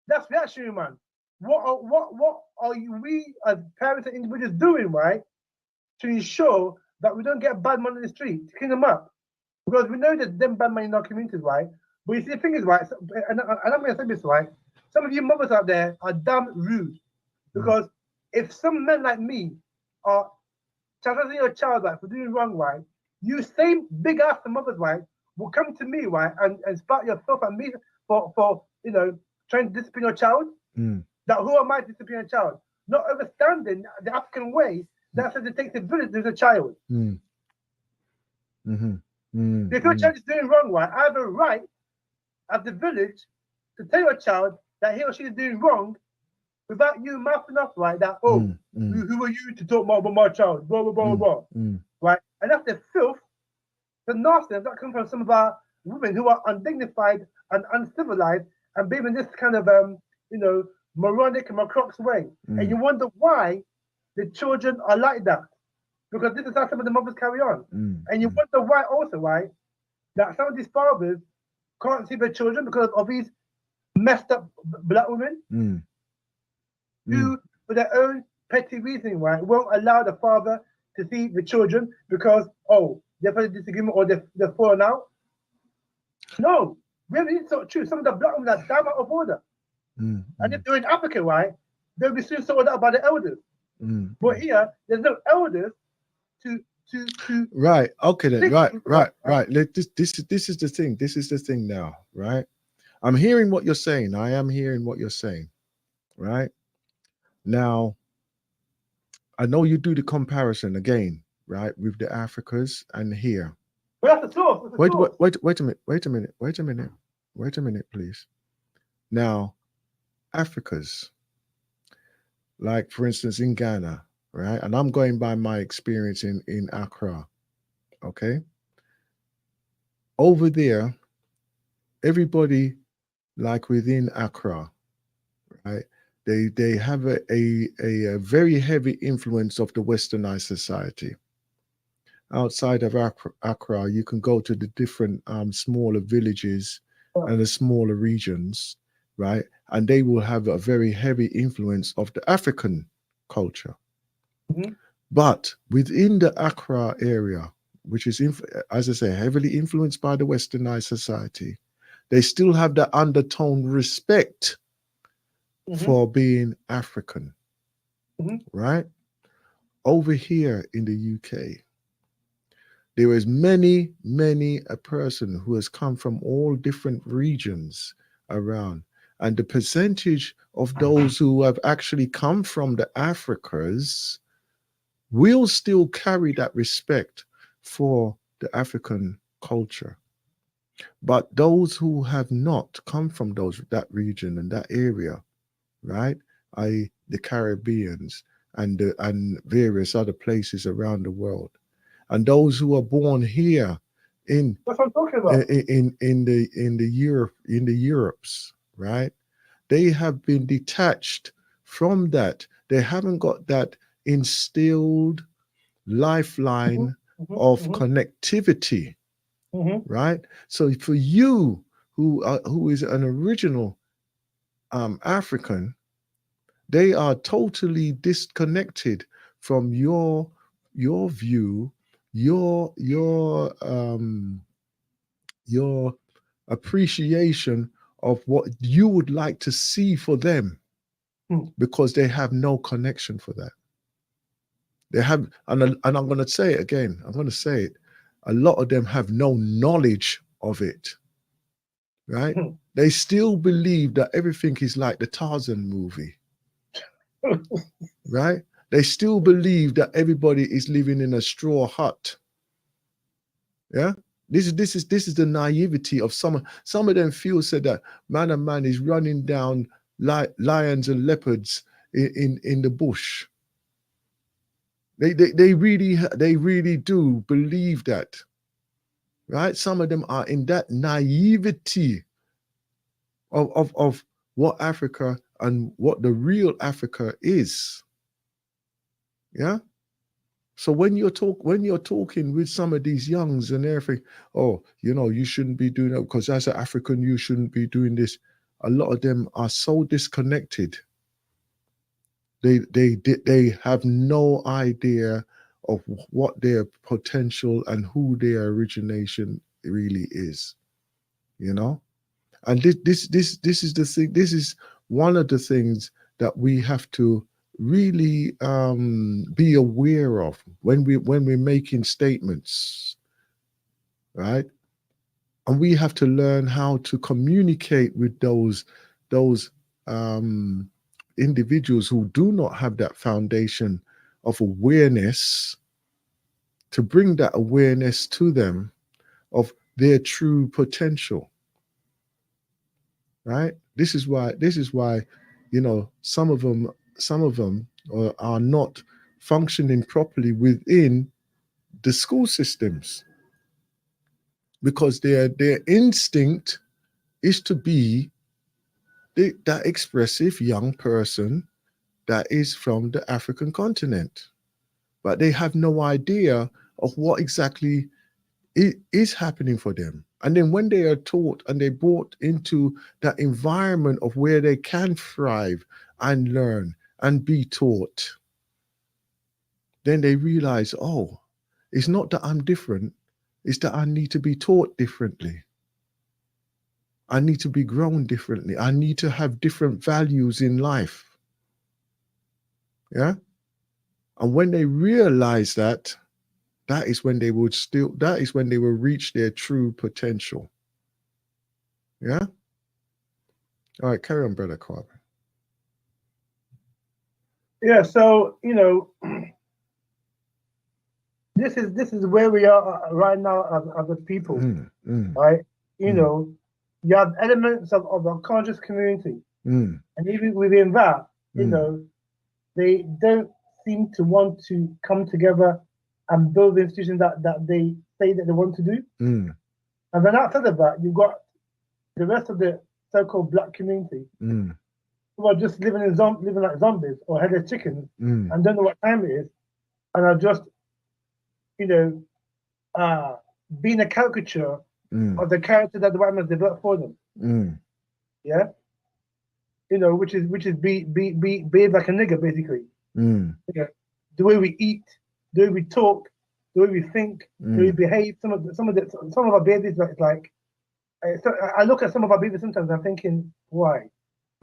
that's reactionary, man. What are we as parents and individuals doing, right, to ensure that we don't get bad man in the street to clean them up. Because we know there's them bad men in our communities, right? But you see, the thing is, right, and I'm going to say this, right? Some of you mothers out there are damn rude. Because if some men like me are chastising your child, right, for doing wrong, right, you same big ass mothers, right, will come to me, right, and spark yourself at me for trying to discipline your child. That who am I to discipline a child? Not understanding the African way that says it takes a village to raise a child. If your child is doing wrong, right, I have a right as the village to tell your child that he or she is doing wrong without you mouthing off, right, that, who are you to talk about my child, blah, blah, blah, blah, right? And that's the filth, the nastiness that comes from some of our women who are undignified and uncivilized and behaving this kind of, moronic and macrox way. And you wonder why the children are like that. Because this is how some of the mothers carry on. And you wonder why also, right, that some of these fathers can't see their children because of these messed up black women who, for their own petty reasoning, right, won't allow the father to see the children because, they've had a disagreement or they're falling out. No, really, it's not true. Some of the black women are damn out of order. And if they're in Africa, right, they'll be soon sorted out by the elders. But here, there's no elders to right. Okay then. Right. This is the thing. This is the thing now, right? I'm hearing what you're saying. I am hearing what you're saying, right? Now, I know you do the comparison again, right, with the Africas and here. But that's the source. Wait a minute, please. Now, Africas, like for instance in Ghana, right? And I'm going by my experience in Accra, okay? Over there, everybody like within Accra, right? They have a very heavy influence of the westernized society. Outside of Accra, you can go to the different smaller villages and the smaller regions, right? And they will have a very heavy influence of the African culture. But within the Accra area, which is, as I say, heavily influenced by the westernized society, they still have that undertone respect for being African, right? Over here in the UK, there is many a person who has come from all different regions around. And the percentage of those who have actually come from the Africas will still carry that respect for the African culture. But those who have not come from that region and that area, right, i.e. the Caribbeans and various other places around the world, and those who are born here in that's what I'm talking about. in the Europes, right? They have been detached from that. They haven't got that instilled lifeline of connectivity, right? So for you who is an original African, they are totally disconnected from your view, your appreciation of what you would like to see for them, because they have no connection for that. They have, and I'm going to say it again. I'm going to say it. A lot of them have no knowledge of it, right? They still believe that everything is like the Tarzan movie, right? They still believe that everybody is living in a straw hut. Yeah, this is the naivety of some of them feel said that man and man is running down lions and leopards in the bush. They really do believe that, right? Some of them are in that naivety of what Africa and what the real Africa is. Yeah. So when you're talking with some of these youngs and everything, you shouldn't be doing that because as an African you shouldn't be doing this. A lot of them are so disconnected. They have no idea of what their potential and who their origination really is, you know. And this is the thing. This is one of the things that we have to really be aware of when we're making statements, right? And we have to learn how to communicate with those individuals who do not have that foundation of awareness, to bring that awareness to them of their true potential, right? This is why you know, some of them are not functioning properly within the school systems, because their instinct is to be that expressive young person that is from the African continent, but they have no idea of what exactly is happening for them. And then when they are taught and they brought into that environment of where they can thrive and learn and be taught, then they realize, oh, it's not that I'm different, it's that I need to be taught differently. I need to be grown differently. I need to have different values in life. Yeah. And when they realize that, that is when they will reach their true potential. Yeah. All right, carry on, brother Carver. Yeah, so you know, this is where we are right now as a people, right? You know, you have elements of our conscious community, and even within that, you know, they don't seem to want to come together and build the institutions that they say that they want to do. And then outside of that, you've got the rest of the so-called black community who are just living like zombies or headless chickens and don't know what time it is, and are just, you know, being a caricature of the character that the white man developed for them. Yeah, you know, which is behave like a nigger, basically. You know, the way we eat, the way we talk, the way we think, the way we behave. Some of our babies like. So I look at some of our babies sometimes. I'm thinking, why?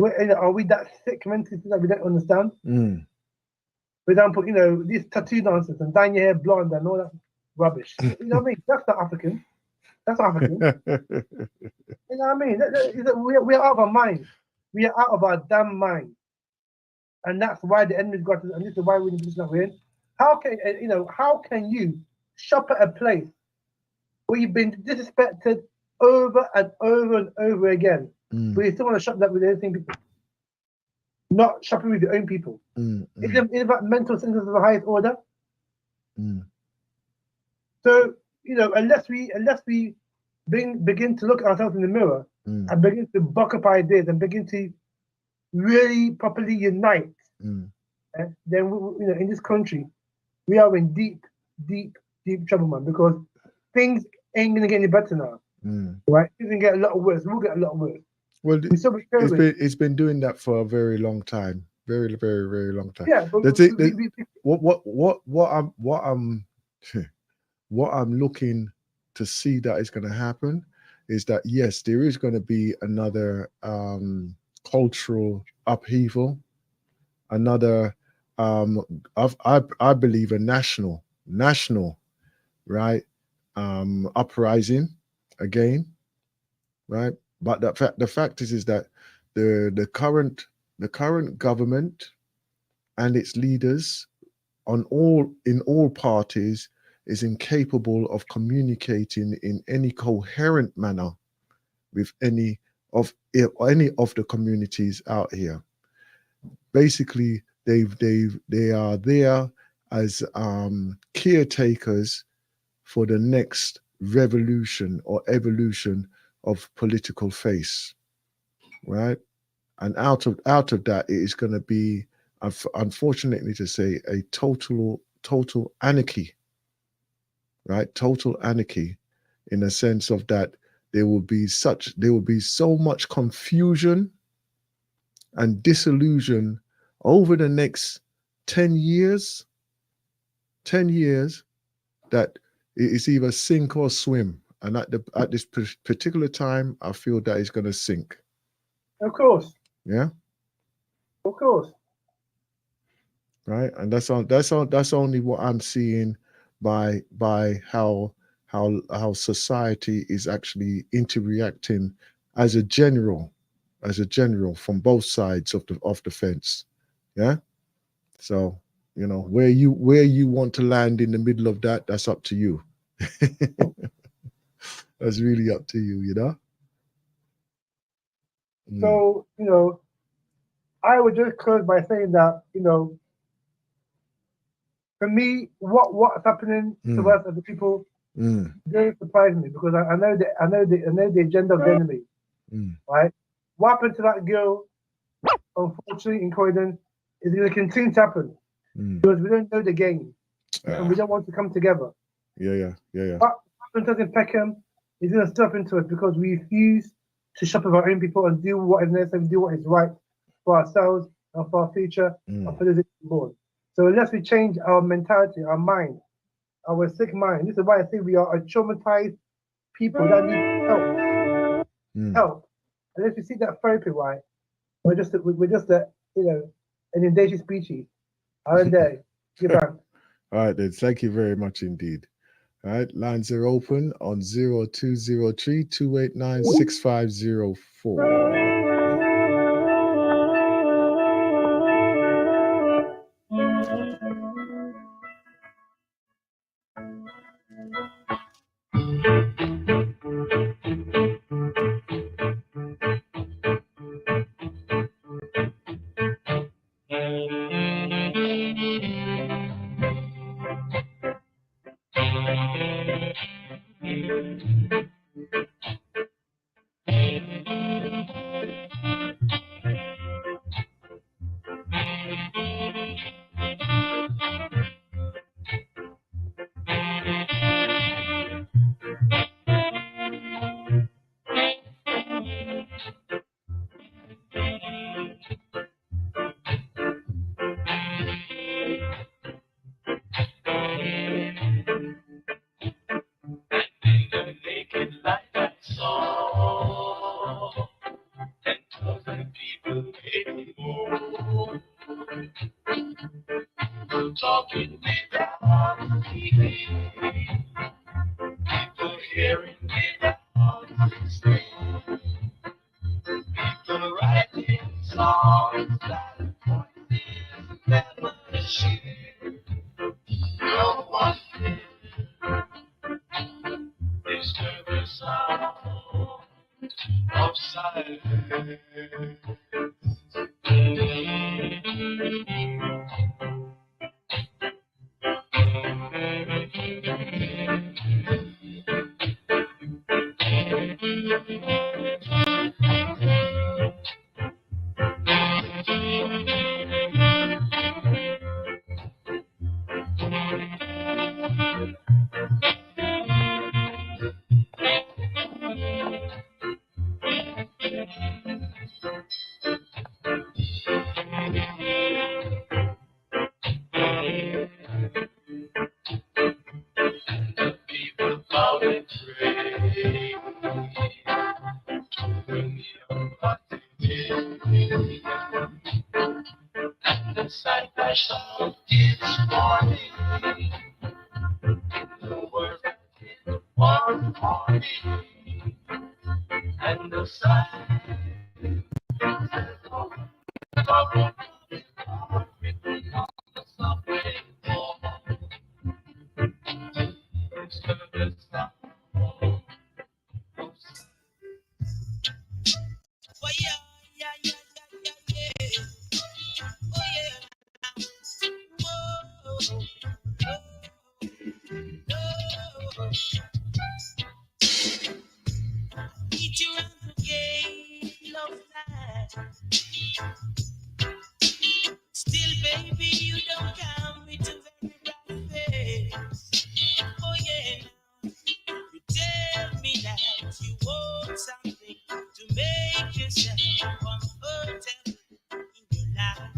Are we that sick mentally that we don't understand? For example, you know, these tattoo dancers and dyeing your hair blonde and all that rubbish. You know what I mean? That's not African. That's not African. You know what I mean? We are out of our mind. We are out of our damn mind. And that's why the enemy's got us, and this is why we're in the position that we're in. How can you shop at a place where you've been disrespected over and over and over again, but you still want to shop that with the same people? Not shopping with your own people. Isn't that mental sickness of the highest order? So, you know, unless we begin to look at ourselves in the mirror and begin to buck up ideas and begin to really properly unite, then you know, in this country, we are in deep trouble, man, because things ain't gonna get any better now. Right? It's gonna get a lot worse. We'll get a lot worse. Well, it's been doing that for a very long time, very long time. Yeah, but what I'm looking to see that is going to happen is that, yes, there is going to be another cultural upheaval, another I believe a national right uprising again, right? But the fact is that the current government and its leaders in all parties is incapable of communicating in any coherent manner with any of the communities out here. Basically, they are there as caretakers for the next revolution or evolution of political face, right? And out of that, it is going to be, unfortunately to say, a total anarchy, right? Total anarchy, in the sense of that there will be so much confusion and disillusion over the next 10 years 10 years that it's either sink or swim. And at this particular time, I feel that it's going to sink. Of course. Yeah. Of course. Right. And that's only what I'm seeing by how society is actually interreacting as a general from both sides of the fence. Yeah. So, you know, where you want to land in the middle of that, that's up to you. That's really up to you, you know. So, you know, I would just close by saying that, you know, for me, what's happening to us as the people very surprised me, because I know the agenda of the enemy, right? What happened to that girl, unfortunately, in Croydon, is going to continue to happen because we don't know the game and we don't want to come together. Yeah. What happened to us in Peckham is going to step into us because we refuse to shop with our own people and do what is necessary, do what is right for ourselves and for our future and for those born. So unless we change our mentality, our mind, our sick mind, this is why I say we are a traumatized people that need help. Unless we seek that therapy, right? We're just a you know, an endangered species. Aren't they? Goodbye. All right, then. Thank you very much indeed. All right, lines are open on 0203 289 6504. Talking without speaking, people hearing without listening, people writing songs that voices never share. No one disturb the sound of silence. People bow and pray to the neon and the sight I saw this morning, the words that did one for me, and the sight written on the subway floor. Eat you around the gate of life. Still, baby, you don't come with a very bright face. Oh yeah, now you tell me that you want something to make yourself comfortable in your life.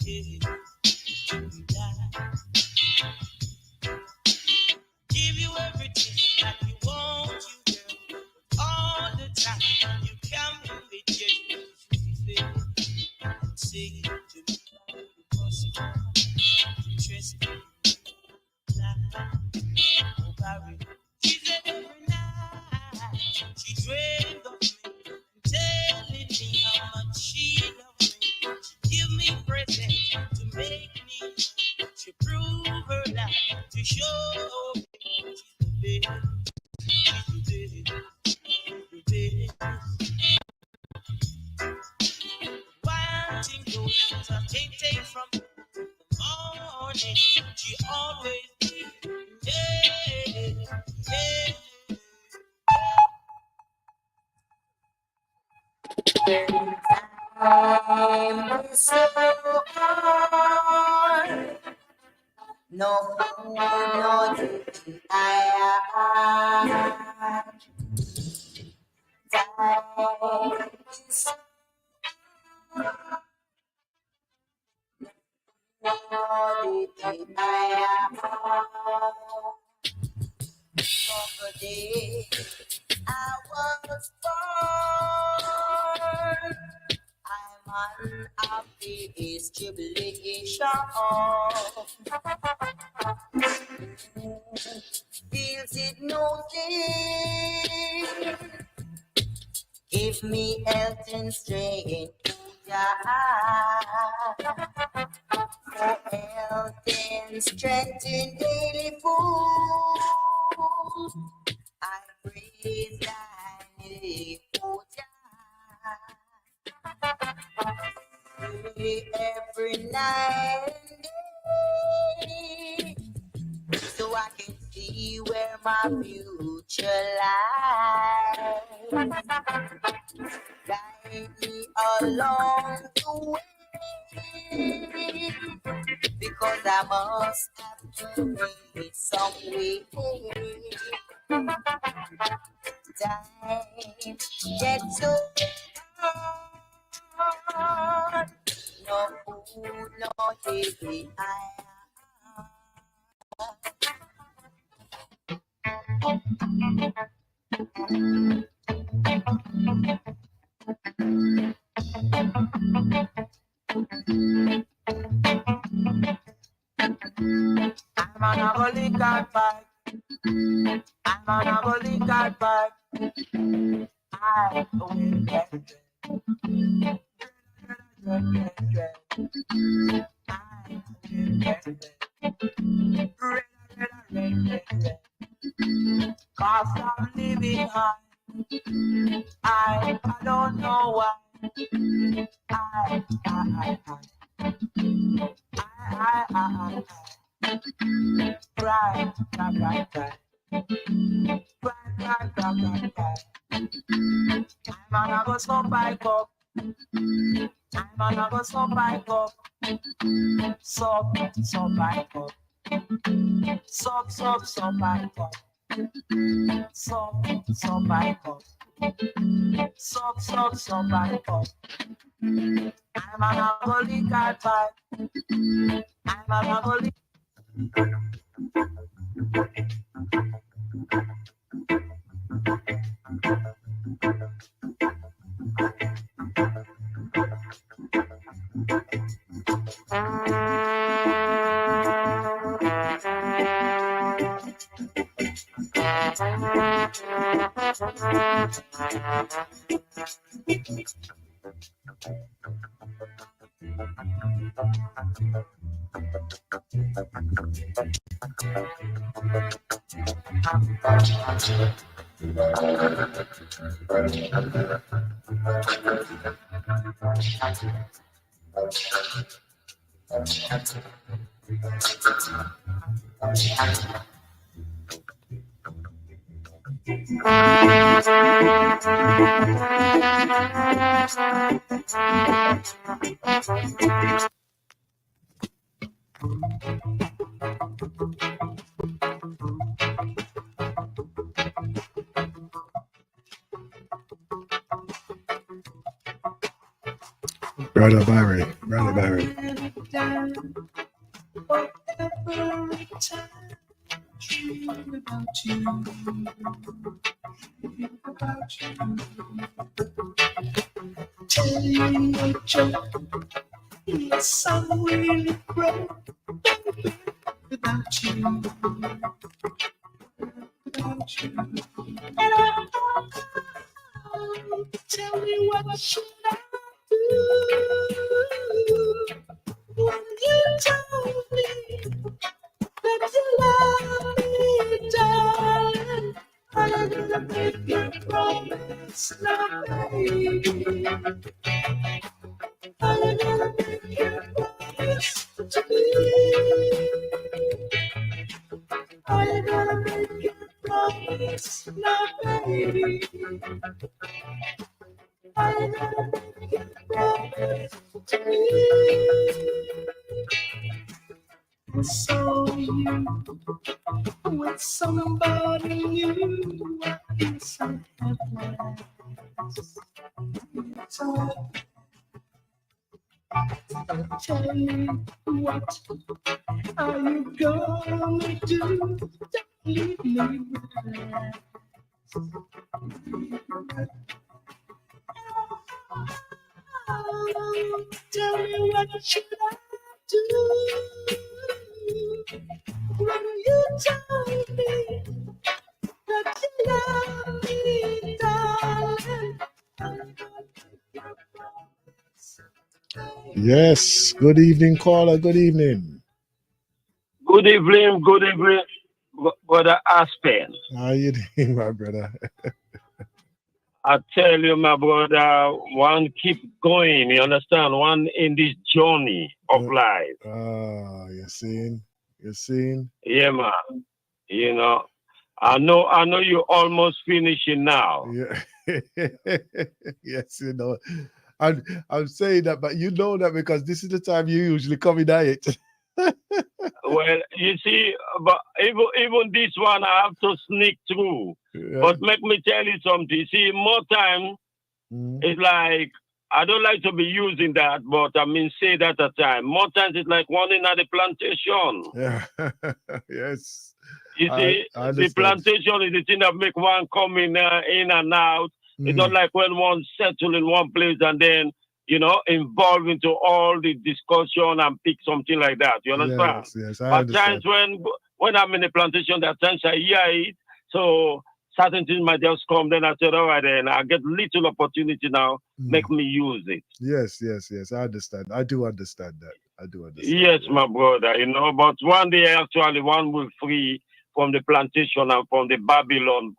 Yeah, life. to show she's the best. One thing you can't take from the morning, she always yeah, yeah. Time is so hard. No food, no drink, I time is so the day I was born, I'm on this tribulation. Feels it no day. Give me health and strength, yeah. For health and strength in daily food, I praise thy name, oh yeah. Every night and day, so I can see where my future lies. Guide me along the way, because I must have to reach some way. Time gets so hard. No food, no TV. I'm on a holy card bike. I'm on a holy card bike. I will get it. I will get it. Cause I'm living high. I don't know why. I cry. I'm gonna go so bike up. I'm gonna go so bike up. So bike up. So bike up. So bike up. So bike up. I'm gonna go lick at bike. I'm gonna go lick. Brother Barry. Tell you no joke. Yes, I'm really broke without you. And I tell me what should I do when you told me that you love promise now, baby. Are you gonna make your promise to me? Are you gonna make your promise now, baby? Are you gonna make your promise to me? I saw you with somebody new. Inside at last. Tell me, what are you gonna do? Don't leave me with oh, tell me, what should I do when you tell me that you love me, darling? Yes. Good evening, caller. Good evening. Good evening, Brother Aspen. How you doing, my brother? I tell you, my brother, one keep going, you understand? One in this journey of life. You're seeing? You're seeing? Yeah, man. You know, I know you're almost finishing now. Yeah. Yes, you know. I'm saying that, but you know that because this is the time you usually come in diet. Well, you see, but even this one I have to sneak through. Yeah. But make me tell you something. You see, more time, it's like, I don't like to be using that, but I mean, say that at time. More times it's like one in at the plantation. Yeah. Yes. You see, I the plantation is the thing that make one come in and out. It's not like when one settle in one place and then, you know, involve into all the discussion and pick something like that. You understand? Yes, I But understand. times when I'm in the plantation, there are times I hear it. So certain things might just come. Then I said, all right, then I get little opportunity now. Make me use it. Yes. I understand. I do understand that. Yes, my brother. You know, but one day actually one will free from the plantation and from the Babylon,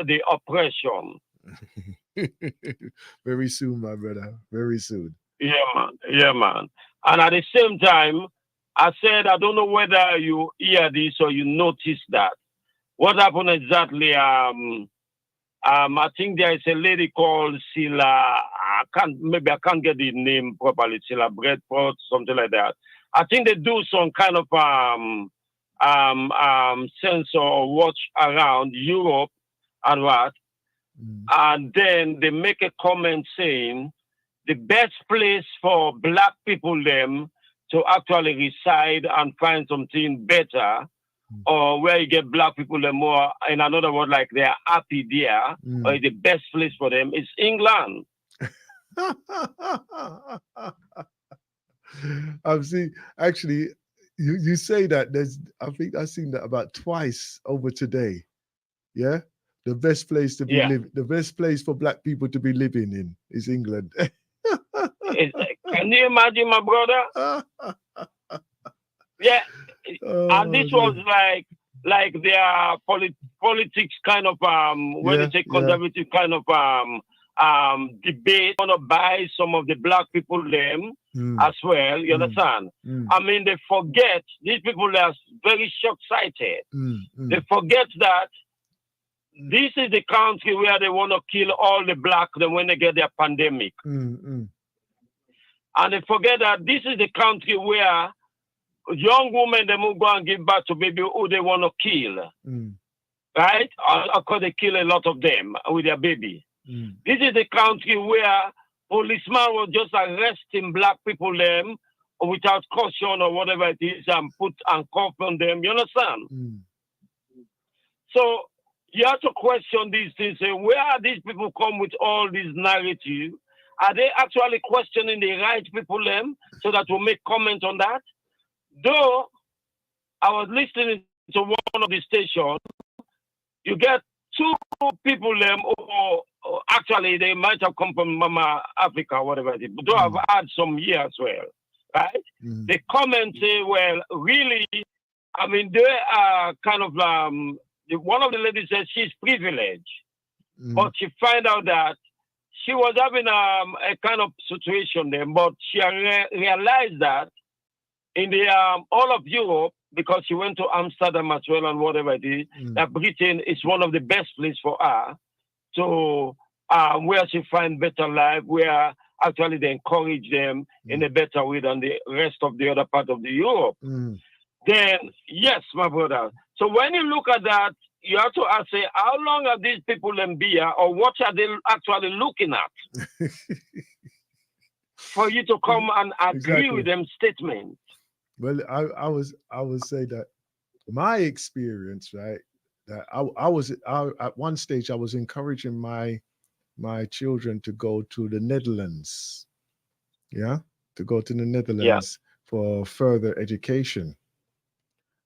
the oppression. Very soon, my brother. Very soon. Yeah, man. And at the same time, I said, I don't know whether you hear this or you notice that. What happened exactly? I think there is a lady called Sila. I can't get the name properly. Sila Breadport, something like that. I think they do some kind of sensor or watch around Europe and what. And then they make a comment saying the best place for black people them to actually reside and find something better, or where you get black people them more, in another word, like they're happy there, or the best place for them is England. I've seen, actually, you say that I think I've seen that about twice over today. Yeah. The best place to be the best place for black people to be living in is England. Can you imagine, my brother? Yeah. And this was like their politics kind of when they say conservative kind of debate, want to buy some of the black people them as well. You understand? I mean, they forget, these people are very short-sighted. They forget that this is the country where they want to kill all the black when they get their pandemic. And they forget that this is the country where young women, they will go and give birth to baby who they want to kill. Right? Because they kill a lot of them with their baby. This is the country where policemen will just arresting black people them without caution or whatever it is and put and cuff on them. You understand? So you have to question these things. Say, where are these people come with all these narratives? Are they actually questioning the right people them so that we'll make comment on that? Though I was listening to one of the stations, you get two people them who actually they might have come from Mama Africa or whatever it is, but though I've had some here as well, right? They comment say, well, really, I mean, they are kind of one of the ladies says she's privileged, but she find out that she was having a kind of situation there, but she realized that in the all of Europe, because she went to Amsterdam as well and whatever it is, that Britain is one of the best places for her to where she find better life, where actually they encourage them in a better way than the rest of the other part of the Europe. Then yes, my brother. So when you look at that, you have to ask, say, how long are these people in Bia, or what are they actually looking at? For you to come and agree with them statements. Well, I would say that my experience, right, that at one stage I was encouraging my children to go to the Netherlands, to go to the Netherlands for further education,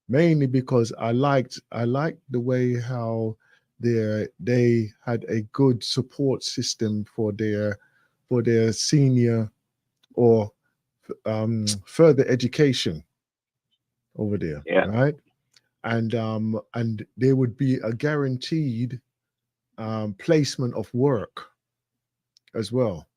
mainly because I liked the way how they had a good support system for their senior or further education over there, right? And there would be a guaranteed placement of work as well,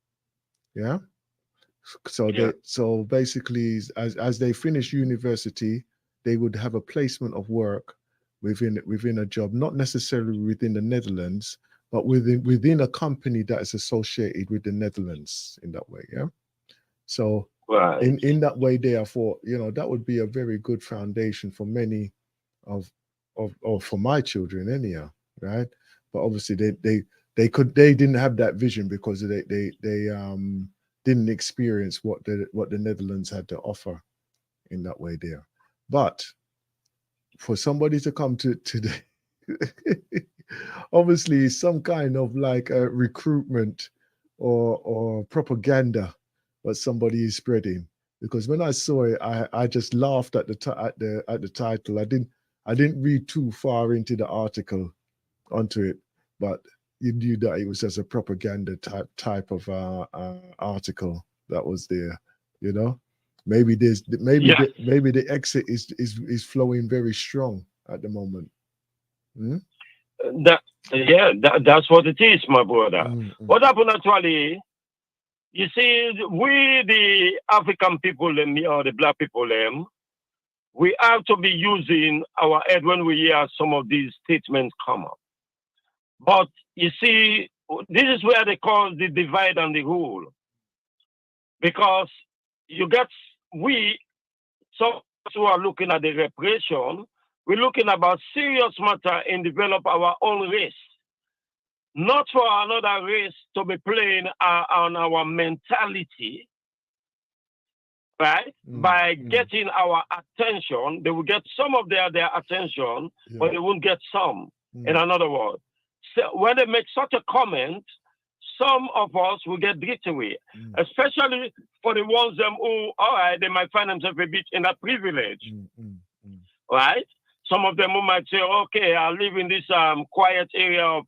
so basically, as they finish university, they would have a placement of work within a job, not necessarily within the Netherlands, but within a company that is associated with the Netherlands in that way, So in that way, therefore, that would be a very good foundation for many of for my children anyhow, right? But obviously they didn't have that vision because they didn't experience what the Netherlands had to offer in that way there. But for somebody to come to the obviously some kind of like a recruitment or propaganda what somebody is spreading, because when I saw it, I just laughed at the title. I didn't read too far into the article onto it, but you knew that it was just a propaganda type of article that was there. Maybe the exit is flowing very strong at the moment. That's what it is, my brother. What happened actually? You see, we the African people or the black people, we have to be using our head when we hear some of these statements come up. But you see, this is where they call the divide and the rule. Because some who are looking at the repression, we're looking about serious matter in develop our own race. Not for another race to be playing on our mentality, right? By getting our attention, they will get some of their attention, but they won't get some. In another word, so when they make such a comment, some of us will get driven away, especially for the ones who, all right, they might find themselves a bit in that privilege, right? Some of them who might say, okay, I live in this quiet area of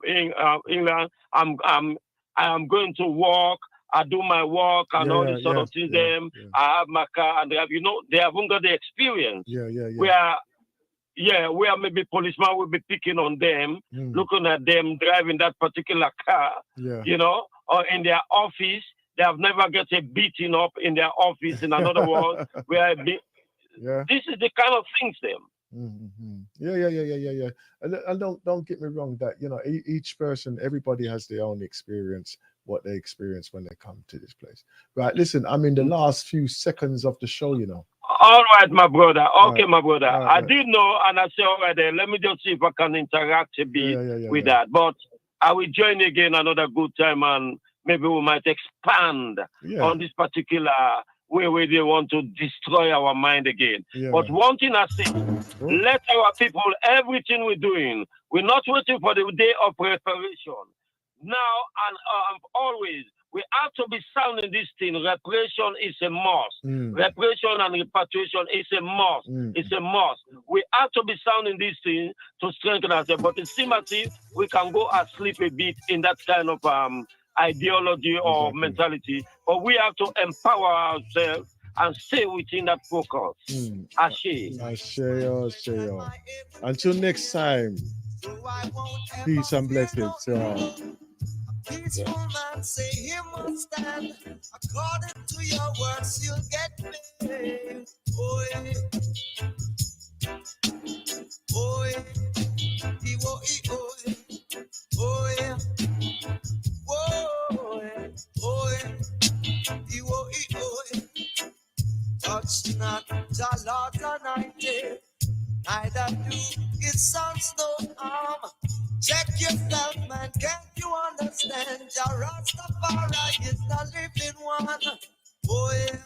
England. I'm going to work. I do my work and all these sort of things. I have my car and they haven't got the experience. Where maybe policeman will be picking on them, looking at them driving that particular car, or in their office. They have never get a beating up in their office. In another word, where this is the kind of things them. Yeah. And don't get me wrong that each person, everybody has their own experience, what they experience when they come to this place. Right. Listen, I'm in the last few seconds of the show. All right, my brother. Okay, my brother. I did know, and I said, all right, then let me just see if I can interact a bit with that. But I will join again another good time, and maybe we might expand on this particular where they want to destroy our mind again. But one thing I say, let our people, everything we're doing, we're not waiting for the day of reparation. Now and always, we have to be sounding this thing. Reparation is a must. Reparation and repatriation is a must. It's a must. We have to be sounding this thing to strengthen ourselves. But it seems as if we can go asleep a bit in that kind of ideology or mentality. But we have to empower ourselves and stay within that focus. Ashe. Until next time, peace and blessings. Peaceful man say he must stand. According to your words, you'll get paid. Oh, yeah. Oh, yeah. Oh, yeah. Oh, yeah. Oh, yeah. Oh, yeah. Oh, yeah. Touch not the Lord anointed, neither do his sons no harm. Check yourself, man, can't you understand? Jah Rastafari is the living one. Oh yeah,